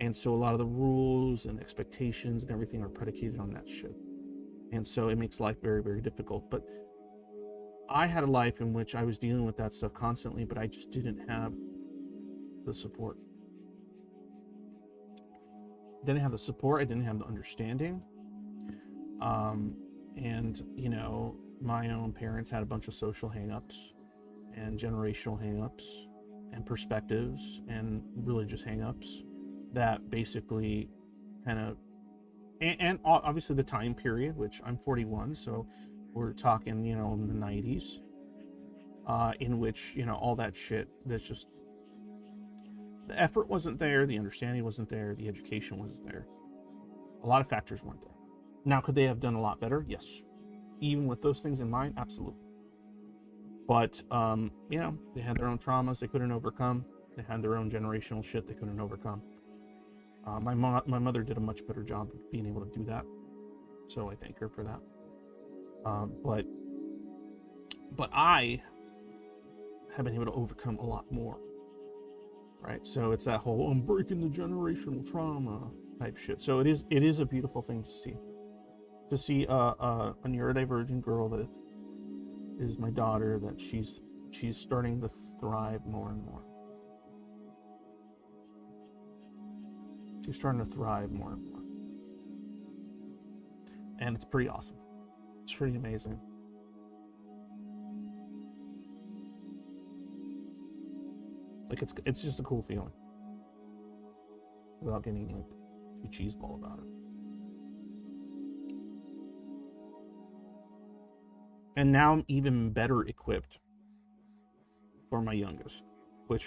Speaker 1: And so a lot of the rules and expectations and everything are predicated on that shit. And so it makes life very, very difficult. But I had a life in which I was dealing with that stuff constantly, but I just didn't have the support. Didn't have the support. I didn't have the understanding. And, you know, my own parents had a bunch of social hangups and generational hangups and perspectives and religious hangups that basically kind of, and obviously the time period, which I'm 41, so we're talking, you know, in the 90s, in which, you know, all that shit, that's just, the effort wasn't there, the understanding wasn't there, the education wasn't there. A lot of factors weren't there. Now, could they have done a lot better? Yes. Even with those things in mind, absolutely. But, you know, they had their own traumas they couldn't overcome. They had their own generational shit they couldn't overcome. My mother did a much better job of being able to do that, so I thank her for that. But I have been able to overcome a lot more, right? So it's that whole I'm breaking the generational trauma type shit. So it is a beautiful thing to see a neurodivergent girl that is my daughter, that she's starting to thrive more and more. She's starting to thrive more and more. And it's pretty awesome. It's pretty amazing. Like, it's just a cool feeling. Without getting, like, too cheeseball about it. And now I'm even better equipped for my youngest, which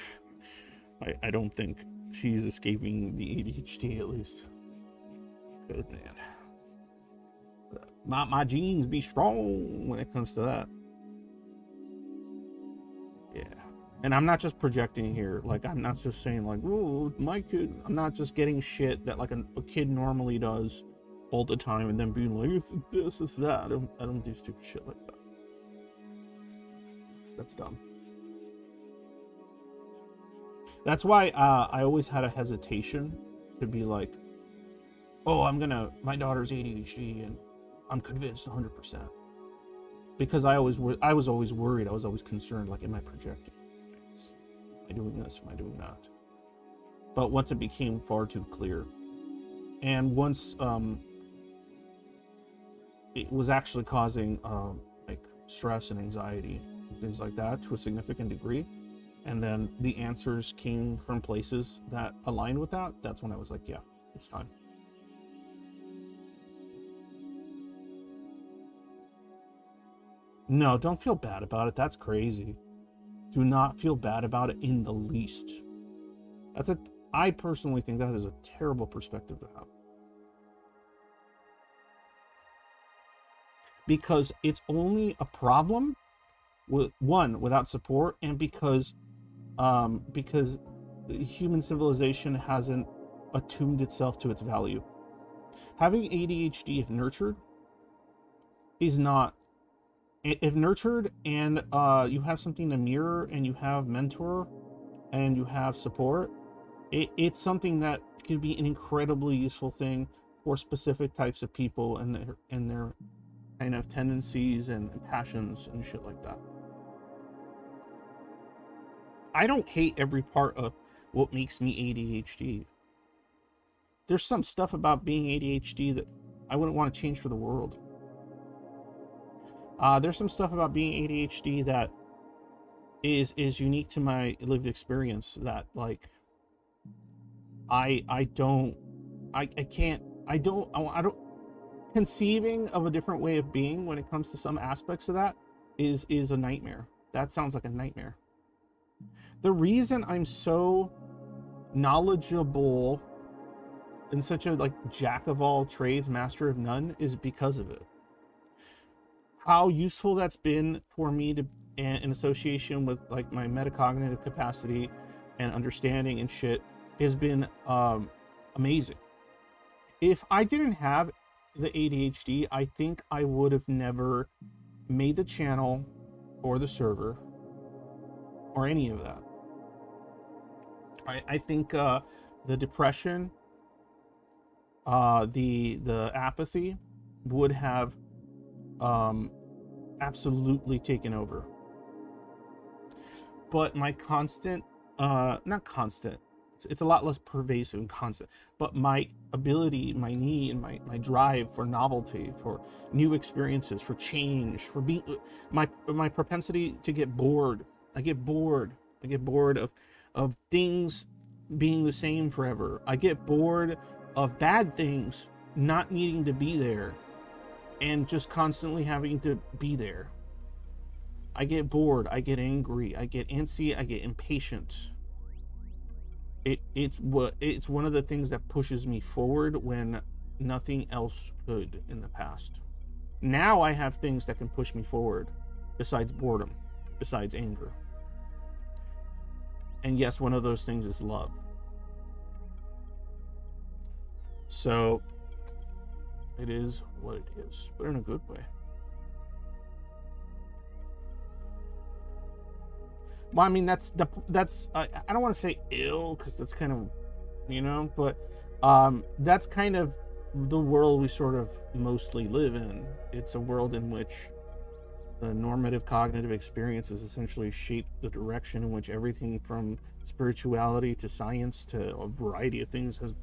Speaker 1: I don't think she's escaping the ADHD, at least. Good man. My genes be strong when it comes to that. Yeah. And I'm not just projecting here. Like, I'm not just saying, like, oh, my kid. I'm not just getting shit that, like, a kid normally does all the time and then being like, it's this, it's that. I don't do stupid shit like that. That's dumb. That's why I always had a hesitation to be like, oh, my daughter's ADHD and I'm convinced 100%. Because I was always worried. I was always concerned, like, am I projecting? Am I doing this? Am I doing that? But once it became far too clear, and once it was actually causing like stress and anxiety and things like that to a significant degree, and then the answers came from places that aligned with that, that's when I was like, yeah, it's time. No, don't feel bad about it. That's crazy. Do not feel bad about it in the least. I personally think that is a terrible perspective to have. Because it's only a problem with one, without support, and because human civilization hasn't attuned itself to its value. Having ADHD, if nurtured, is not. If nurtured and you have something to mirror and you have mentor and you have support, it's something that can be an incredibly useful thing for specific types of people and their kind of tendencies and passions and shit like that. I don't hate every part of what makes me ADHD. There's some stuff about being ADHD that I wouldn't want to change for the world. There's some stuff about being ADHD that is unique to my lived experience that, like, I don't conceiving of a different way of being when it comes to some aspects of that is a nightmare. That sounds like a nightmare. The reason I'm so knowledgeable and such a, like, jack of all trades, master of none, is because of it. how useful that's been for me to, in association with like my metacognitive capacity and understanding and shit, has been amazing. If I didn't have the ADHD, I think I would have never made the channel or the server or any of that. I think the depression, the apathy would have absolutely taken over. But my constant, not constant, it's a lot less pervasive and constant, but my ability, my need, and my drive for novelty, for new experiences, for change, for being, my propensity to get bored. I get bored of things being the same forever. I get bored of bad things not needing to be there and just constantly having to be there. I get bored, I get angry, I get antsy, I get impatient. It's one of the things that pushes me forward when nothing else could in the past. Now I have things that can push me forward besides boredom, besides anger. And yes, one of those things is love. So it is what it is, but in a good way. Well, I mean, that's I don't want to say ill, because that's kind of, you know, but that's kind of the world we sort of mostly live in. It's a world in which the normative cognitive experiences essentially shape the direction in which everything from spirituality to science to a variety of things has,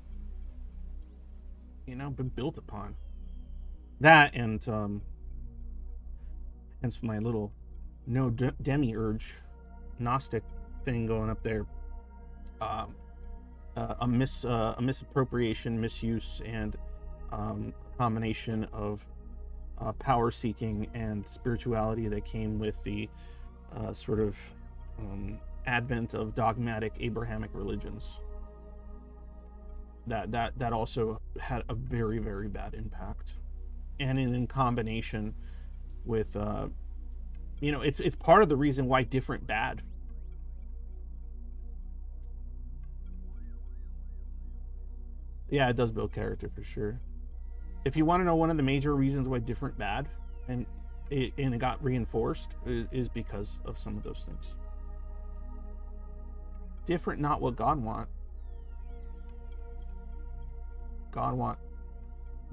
Speaker 1: you know, been built upon. That and hence my little no demiurge Gnostic thing going up there. A misappropriation, misuse, and a combination of power seeking and spirituality that came with the sort of advent of dogmatic Abrahamic religions. That also had a very, very bad impact, and in combination with you know, it's part of the reason why different bad. Yeah, it does build character for sure. If you want to know one of the major reasons why different bad, and it got reinforced, is because of some of those things. Different, not what God want. God want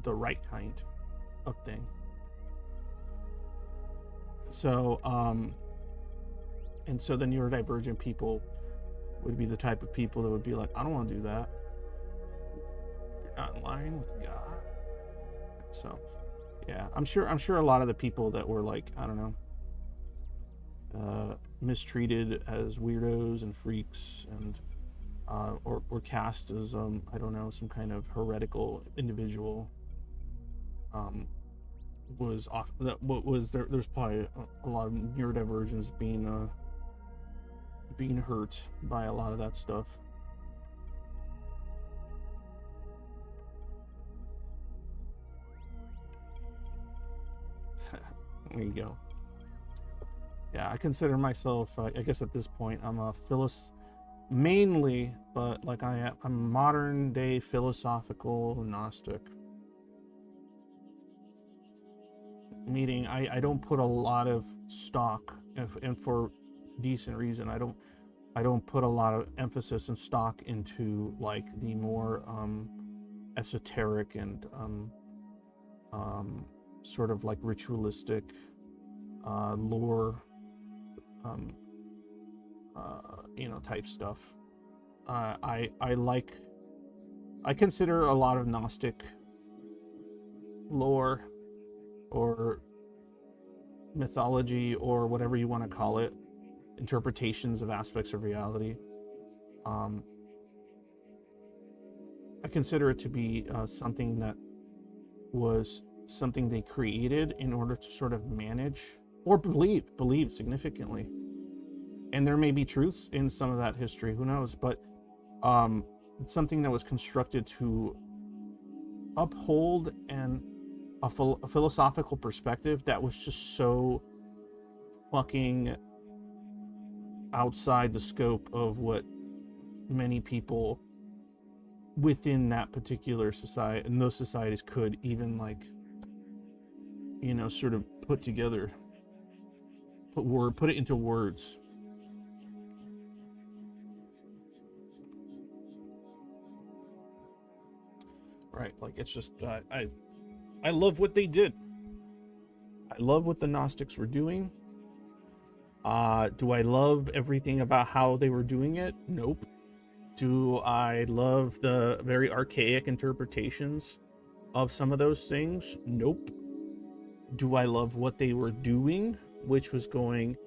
Speaker 1: the right kind of thing. So and so the neurodivergent people would be the type of people that would be like, I don't want to do that. You're not in line with God. So yeah, I'm sure a lot of the people that were like, I don't know, mistreated as weirdos and freaks, and or cast as I don't know, some kind of heretical individual, was off. That what was there? There's probably a lot of neurodivergence being hurt by a lot of that stuff. There you go. Yeah, I consider myself, I guess at this point, I'm a mainly, but like I'm modern day philosophical Gnostic. Meaning I don't put a lot of stock, and for decent reason, I don't put a lot of emphasis and stock into like the more esoteric and sort of like ritualistic lore, you know, type stuff. I consider a lot of Gnostic lore or mythology, or whatever you want to call it, interpretations of aspects of reality, I consider it to be something that was something they created in order to sort of manage or believe significantly. And there may be truths in some of that history, who knows, but something that was constructed to uphold and a philosophical perspective that was just so fucking outside the scope of what many people within that particular society and those societies could even, like, you know, sort of put together, put it into words. Right, like, it's just I love what they did. I love what the Gnostics were doing. Do I love everything about how they were doing it? Nope. Do I love the very archaic interpretations of some of those things? Nope. Do I love what they were doing, which was going,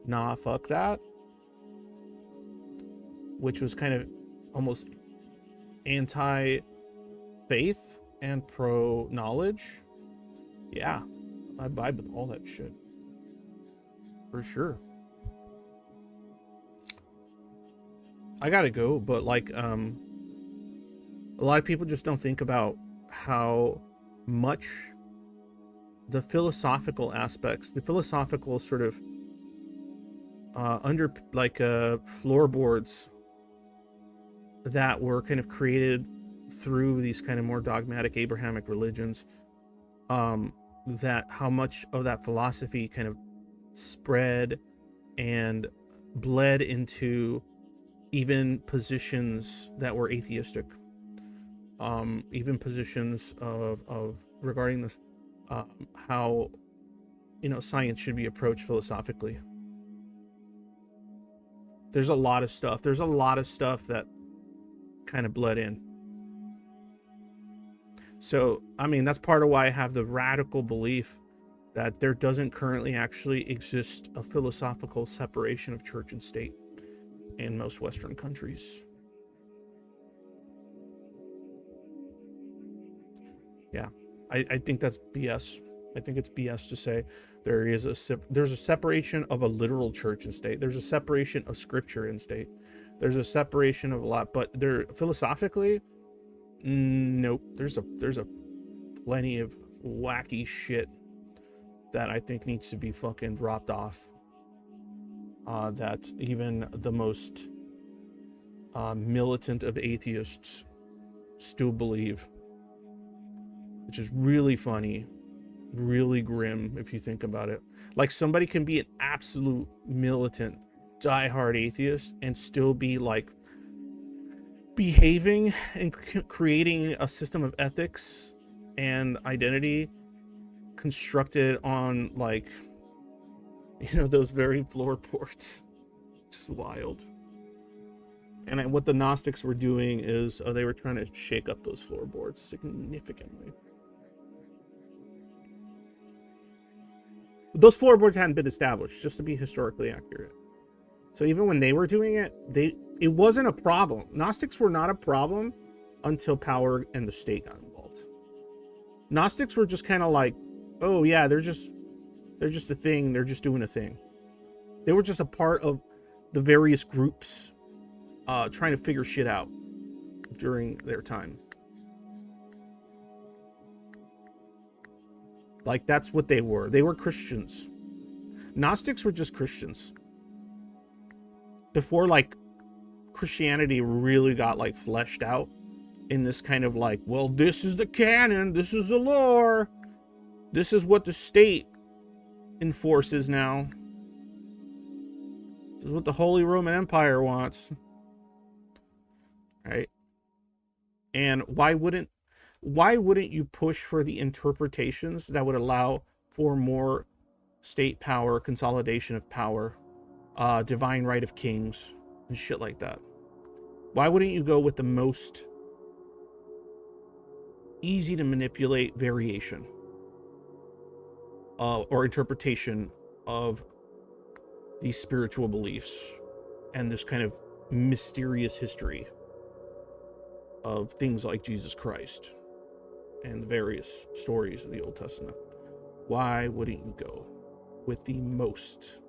Speaker 1: nah, fuck that, which was kind of almost anti-faith and pro-knowledge? Yeah, I vibe with all that shit. For sure. I gotta go, but like, a lot of people just don't think about how much the philosophical aspects, the philosophical sort of under, like, floorboards that were kind of created through these kind of more dogmatic Abrahamic religions, that how much of that philosophy kind of spread and bled into even positions that were atheistic, even positions of regarding this, how, you know, science should be approached philosophically. There's a lot of stuff that kind of bled in. So, I mean, that's part of why I have the radical belief that there doesn't currently actually exist a philosophical separation of church and state in most Western countries. Yeah, I think that's BS. I think it's BS to say there's a separation of a literal church and state. There's a separation of scripture and state. There's a separation of a lot, but there philosophically, nope. There's a plenty of wacky shit that I think needs to be fucking dropped off. That even the most militant of atheists still believe, which is really funny, really grim if you think about it. Like, somebody can be an absolute militant, diehard atheist and still be like behaving and creating a system of ethics and identity constructed on, like, you know, those very floorboards. Just wild. And what the Gnostics were doing is they were trying to shake up those floorboards significantly. Those floorboards hadn't been established, just to be historically accurate. So even when they were doing it, it wasn't a problem. Gnostics were not a problem until power and the state got involved. Gnostics were just kind of like, oh yeah, they're just a thing. They're just doing a thing. They were just a part of the various groups trying to figure shit out during their time. Like, that's what they were. They were Christians. Gnostics were just Christians. Before, like, Christianity really got, like, fleshed out in this kind of, like, well, this is the canon, this is the lore, this is what the state enforces now. This is what the Holy Roman Empire wants. Right? And why wouldn't you push for the interpretations that would allow for more state power, consolidation of power, divine right of kings, and shit like that? Why wouldn't you go with the most easy to manipulate variation or interpretation of these spiritual beliefs and this kind of mysterious history of things like Jesus Christ and the various stories of the Old Testament? Why wouldn't you go with the most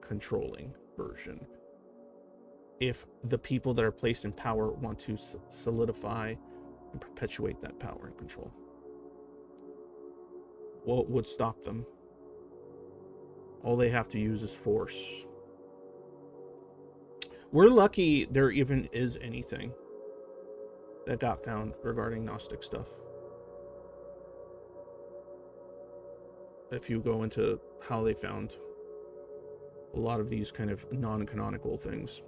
Speaker 1: controlling version if the people that are placed in power want to solidify and perpetuate that power and control? what would stop them? All they have to use is force. We're lucky there even is anything that got found regarding Gnostic stuff. If you go into how they found a lot of these kind of non-canonical things,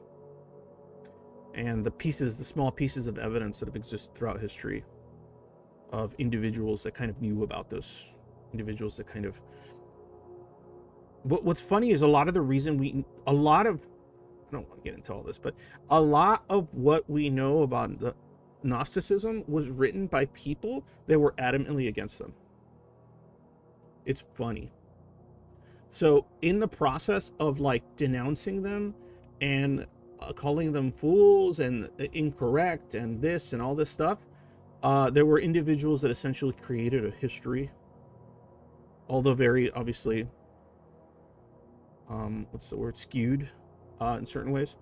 Speaker 1: and the small pieces of evidence that have existed throughout history of individuals that kind of knew about this, individuals that kind of... What's funny is a lot of the reason I don't want to get into all this, but a lot of what we know about the Gnosticism was written by people that were adamantly against them. It's funny. So in the process of like denouncing them and calling them fools and incorrect and this and all this stuff, there were individuals that essentially created a history, although very obviously, skewed in certain ways.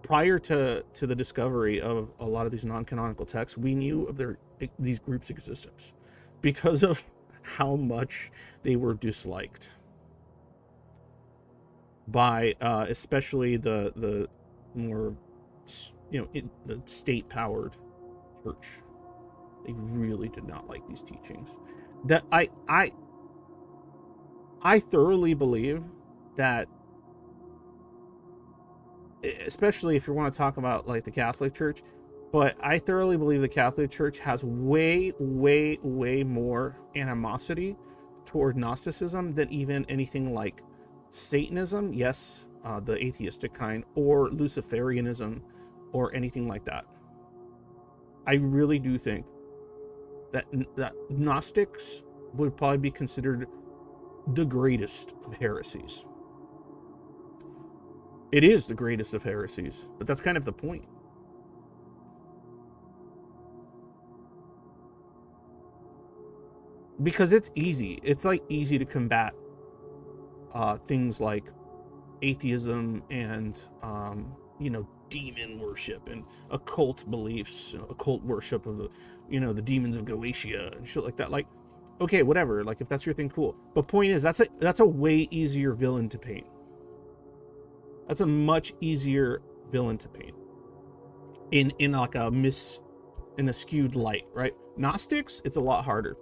Speaker 1: Prior to the discovery of a lot of these non-canonical texts, we knew of these groups' existence because of how much they were disliked by especially the more, the state-powered church. They really did not like these teachings. That I thoroughly believe that, especially if you want to talk about like the Catholic Church, but I thoroughly believe the Catholic Church has way more animosity toward Gnosticism than even anything like Satanism, yes, the atheistic kind, or Luciferianism, or anything like that. I really do think that Gnostics would probably be considered the greatest of heresies. It is the greatest of heresies, but that's kind of the point. Because it's easy. It's like easy to combat things like atheism and demon worship and occult beliefs, occult worship of the demons of Goetia and shit like that. Like, okay, whatever. Like, if that's your thing, cool. But point is, that's a way easier villain to paint. That's a much easier villain to paint in like in a skewed light, right? Gnostics, it's a lot harder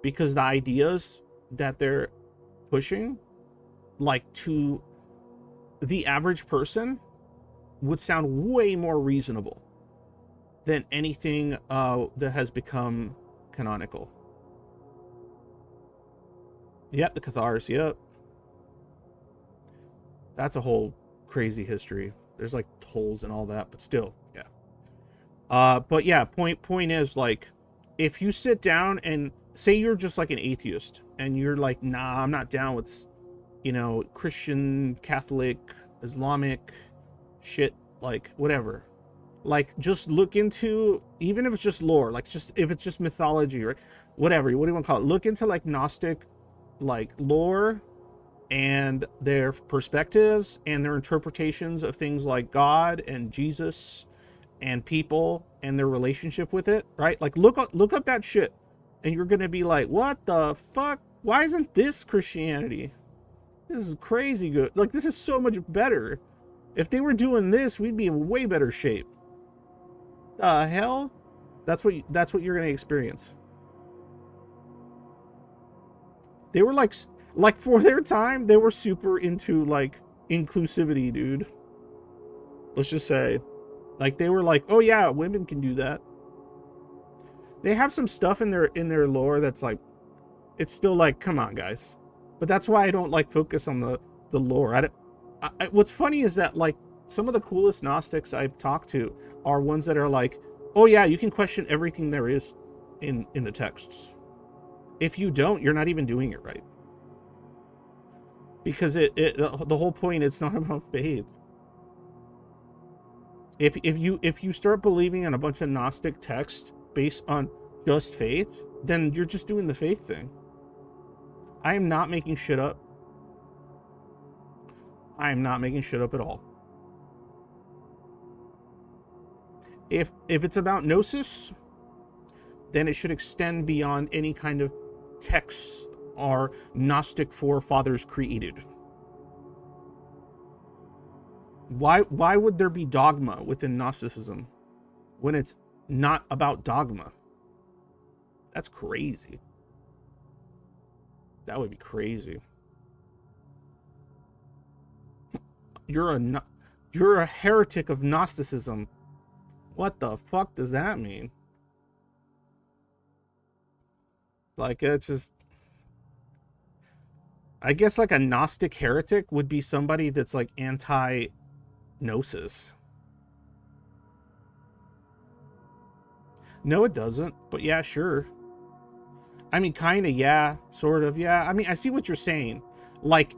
Speaker 1: because the ideas that they're pushing, like, to the average person would sound way more reasonable than anything that has become canonical. Yep, the Cathars, yep. That's a whole crazy history. There's like holes and all that, but still, yeah. But yeah, point is, like, if you sit down and say you're just like an atheist and you're like, nah, I'm not down with, Christian, Catholic, Islamic shit, like, whatever. Like, just look into, even if it's just lore, like, if it's just mythology, right? Whatever, what do you want to call it? Look into, like, Gnostic, like, lore and their perspectives and their interpretations of things like God and Jesus and people and their relationship with it, right? Like, look up that shit and you're gonna be like, what the fuck? Why isn't this Christianity? This is crazy good. Like, this is so much better. If they were doing this, we'd be in way better shape. The hell? That's what you're gonna experience. They were like for their time, they were super into like inclusivity, dude. Let's just say, like, they were like, oh yeah, women can do that. They have some stuff in their lore that's like, it's still like, come on, guys. But that's why I don't like focus on the lore. What's funny is that, like, some of the coolest Gnostics I've talked to are ones that are like, oh yeah, you can question everything there is in the texts. If you don't, you're not even doing it right. Because the whole point, it's not about faith. If you start believing in a bunch of Gnostic texts based on just faith, then you're just doing the faith thing. I am not making shit up. I am not making shit up at all. If it's about gnosis, then it should extend beyond any kind of texts our Gnostic forefathers created. Why would there be dogma within Gnosticism when it's not about dogma? That's crazy. That would be crazy. You're a heretic of Gnosticism. What the fuck does that mean? Like, it's just, I guess like a Gnostic heretic would be somebody that's like anti-gnosis. No, it doesn't. But yeah, sure. I mean, kind of, yeah. Sort of, yeah. I mean, I see what you're saying. Like,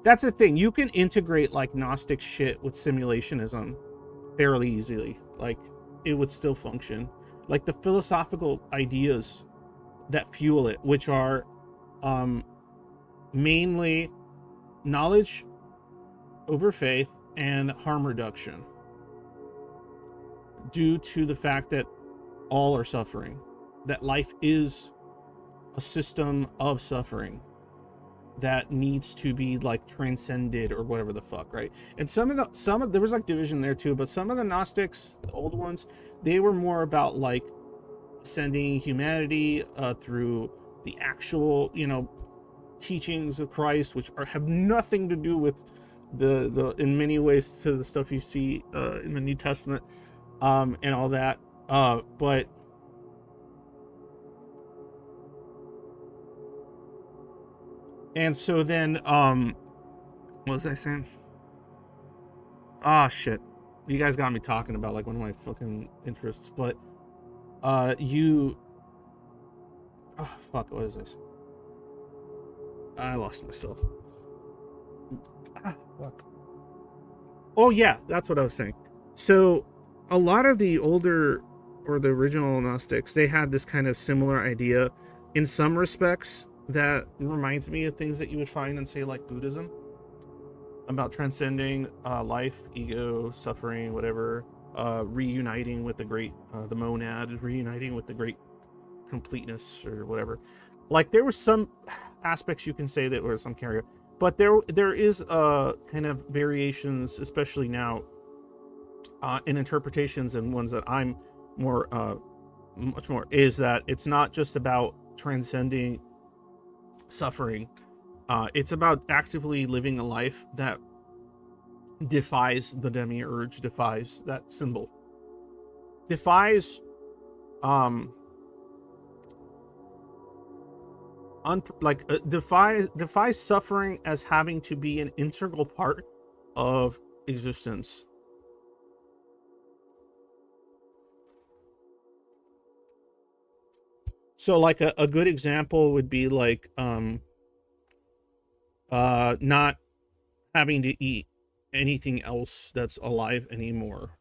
Speaker 1: that's the thing. You can integrate like Gnostic shit with simulationism fairly easily. Like, it would still function. Like the philosophical ideas that fuel it, which are mainly knowledge over faith and harm reduction, due to the fact that all are suffering, that life is a system of suffering that needs to be like transcended or whatever the fuck, right? And some of there was like division there too, but some of the Gnostics, the old ones, they were more about like sending humanity through the actual, you know, teachings of Christ, which have nothing to do with the in many ways to the stuff you see in the New Testament and all that, but and so then what was I saying? Ah, shit, you guys got me talking about like one of my fucking interests. But oh fuck, what is this? I lost myself. Fuck. Oh yeah, that's what I was saying. So a lot of the older or the original Gnostics, they had this kind of similar idea in some respects that reminds me of things that you would find in, say, like Buddhism, about transcending life, ego, suffering, whatever, reuniting with the great, the monad, reuniting with the great completeness or whatever. Like there were some aspects you can say that were some carrier, but there is kind of variations, especially now, in interpretations, and ones that I'm more much more, is that it's not just about transcending suffering. It's about actively living a life that defies the demiurge, defies that symbol, defies defies suffering as having to be an integral part of existence. So like a good example would be like not having to eat anything else that's alive anymore.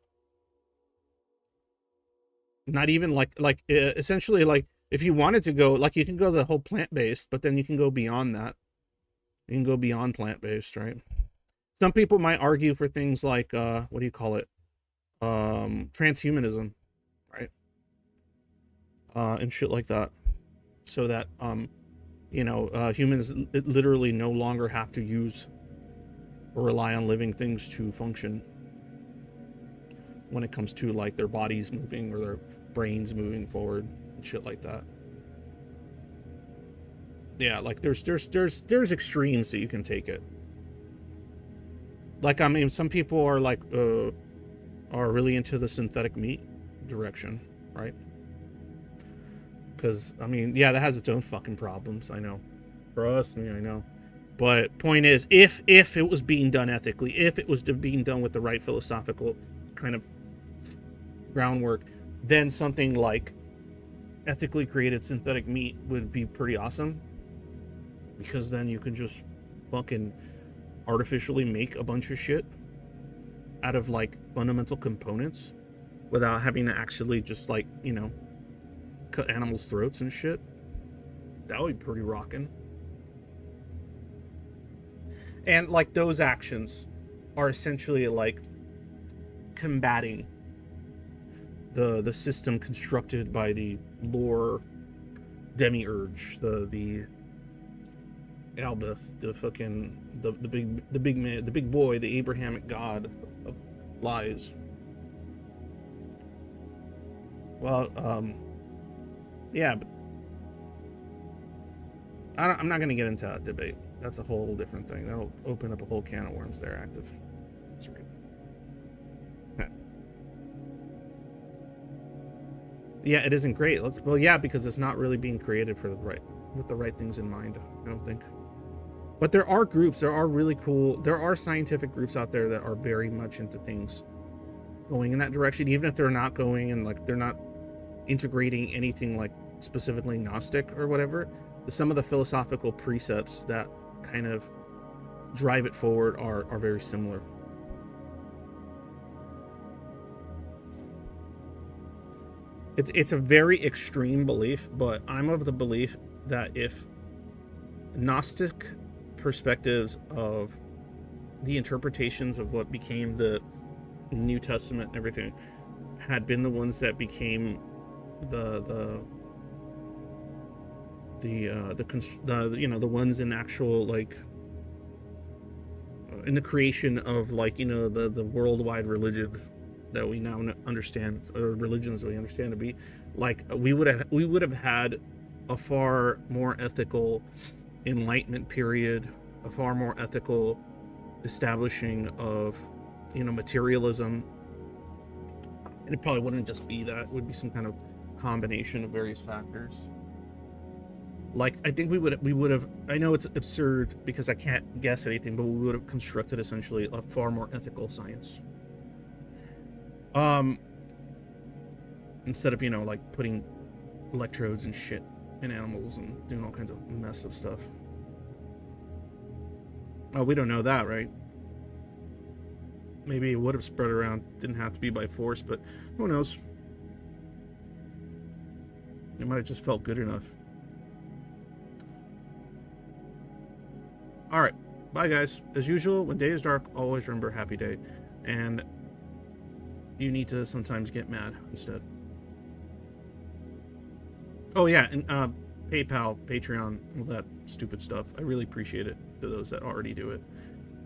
Speaker 1: Not even like essentially, like if you wanted to go, like you can go the whole plant-based, but then you can go beyond that. You can go beyond plant-based, right? Some people might argue for things like what do you call it? Transhumanism, right? And shit like that. So that you know, humans literally no longer have to use or rely on living things to function when it comes to like their bodies moving or their brains moving forward and shit like that. Yeah, like there's extremes that you can take it. Like, I mean, some people are like are really into the synthetic meat direction, right? Because I mean, yeah, that has its own fucking problems, I know. Trust me, I know. But point is, if it was being done ethically, if it was being done with the right philosophical kind of groundwork, then something like ethically created synthetic meat would be pretty awesome, because then you can just fucking artificially make a bunch of shit out of like fundamental components without having to actually just like, you know, cut animals' throats and shit. That would be pretty rockin'. And like those actions are essentially like combating the system constructed by the lore demiurge, the Albus, the fucking the big man, the big boy, the Abrahamic god of lies. Well, yeah, but I'm not going to get into that debate. That's a whole different thing. That'll open up a whole can of worms there, active. That's right. Yeah, it isn't great. Well, yeah, because it's not really being created for with the right things in mind, I don't think. But there are groups, there are scientific groups out there that are very much into things going in that direction, even if they're not going and like they're not integrating anything like specifically Gnostic or whatever. Some of the philosophical precepts that kind of drive it forward are very similar. It's a very extreme belief, but I'm of the belief that if Gnostic perspectives of the interpretations of what became the New Testament and everything had been the ones that became the ones in actual, like, in the creation of, like, the worldwide religion that we now understand, or religions we understand to be, like, we would have had a far more ethical Enlightenment period, a far more ethical establishing of materialism. And it probably wouldn't just be that, it would be some kind of combination of various factors. Like, I think we would have, I know it's absurd because I can't guess anything, but we would have constructed essentially a far more ethical science. Instead of, like putting electrodes and shit in animals and doing all kinds of mess of stuff. Oh, we don't know that, right? Maybe it would have spread around, didn't have to be by force, but who knows? It might have just felt good enough. All right, bye guys. As usual, when day is dark, always remember happy day, and you need to sometimes get mad instead. Oh yeah, and PayPal, Patreon, all that stupid stuff. I really appreciate it to those that already do it.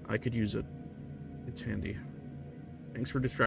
Speaker 1: I could use it. It's handy. Thanks for distracting.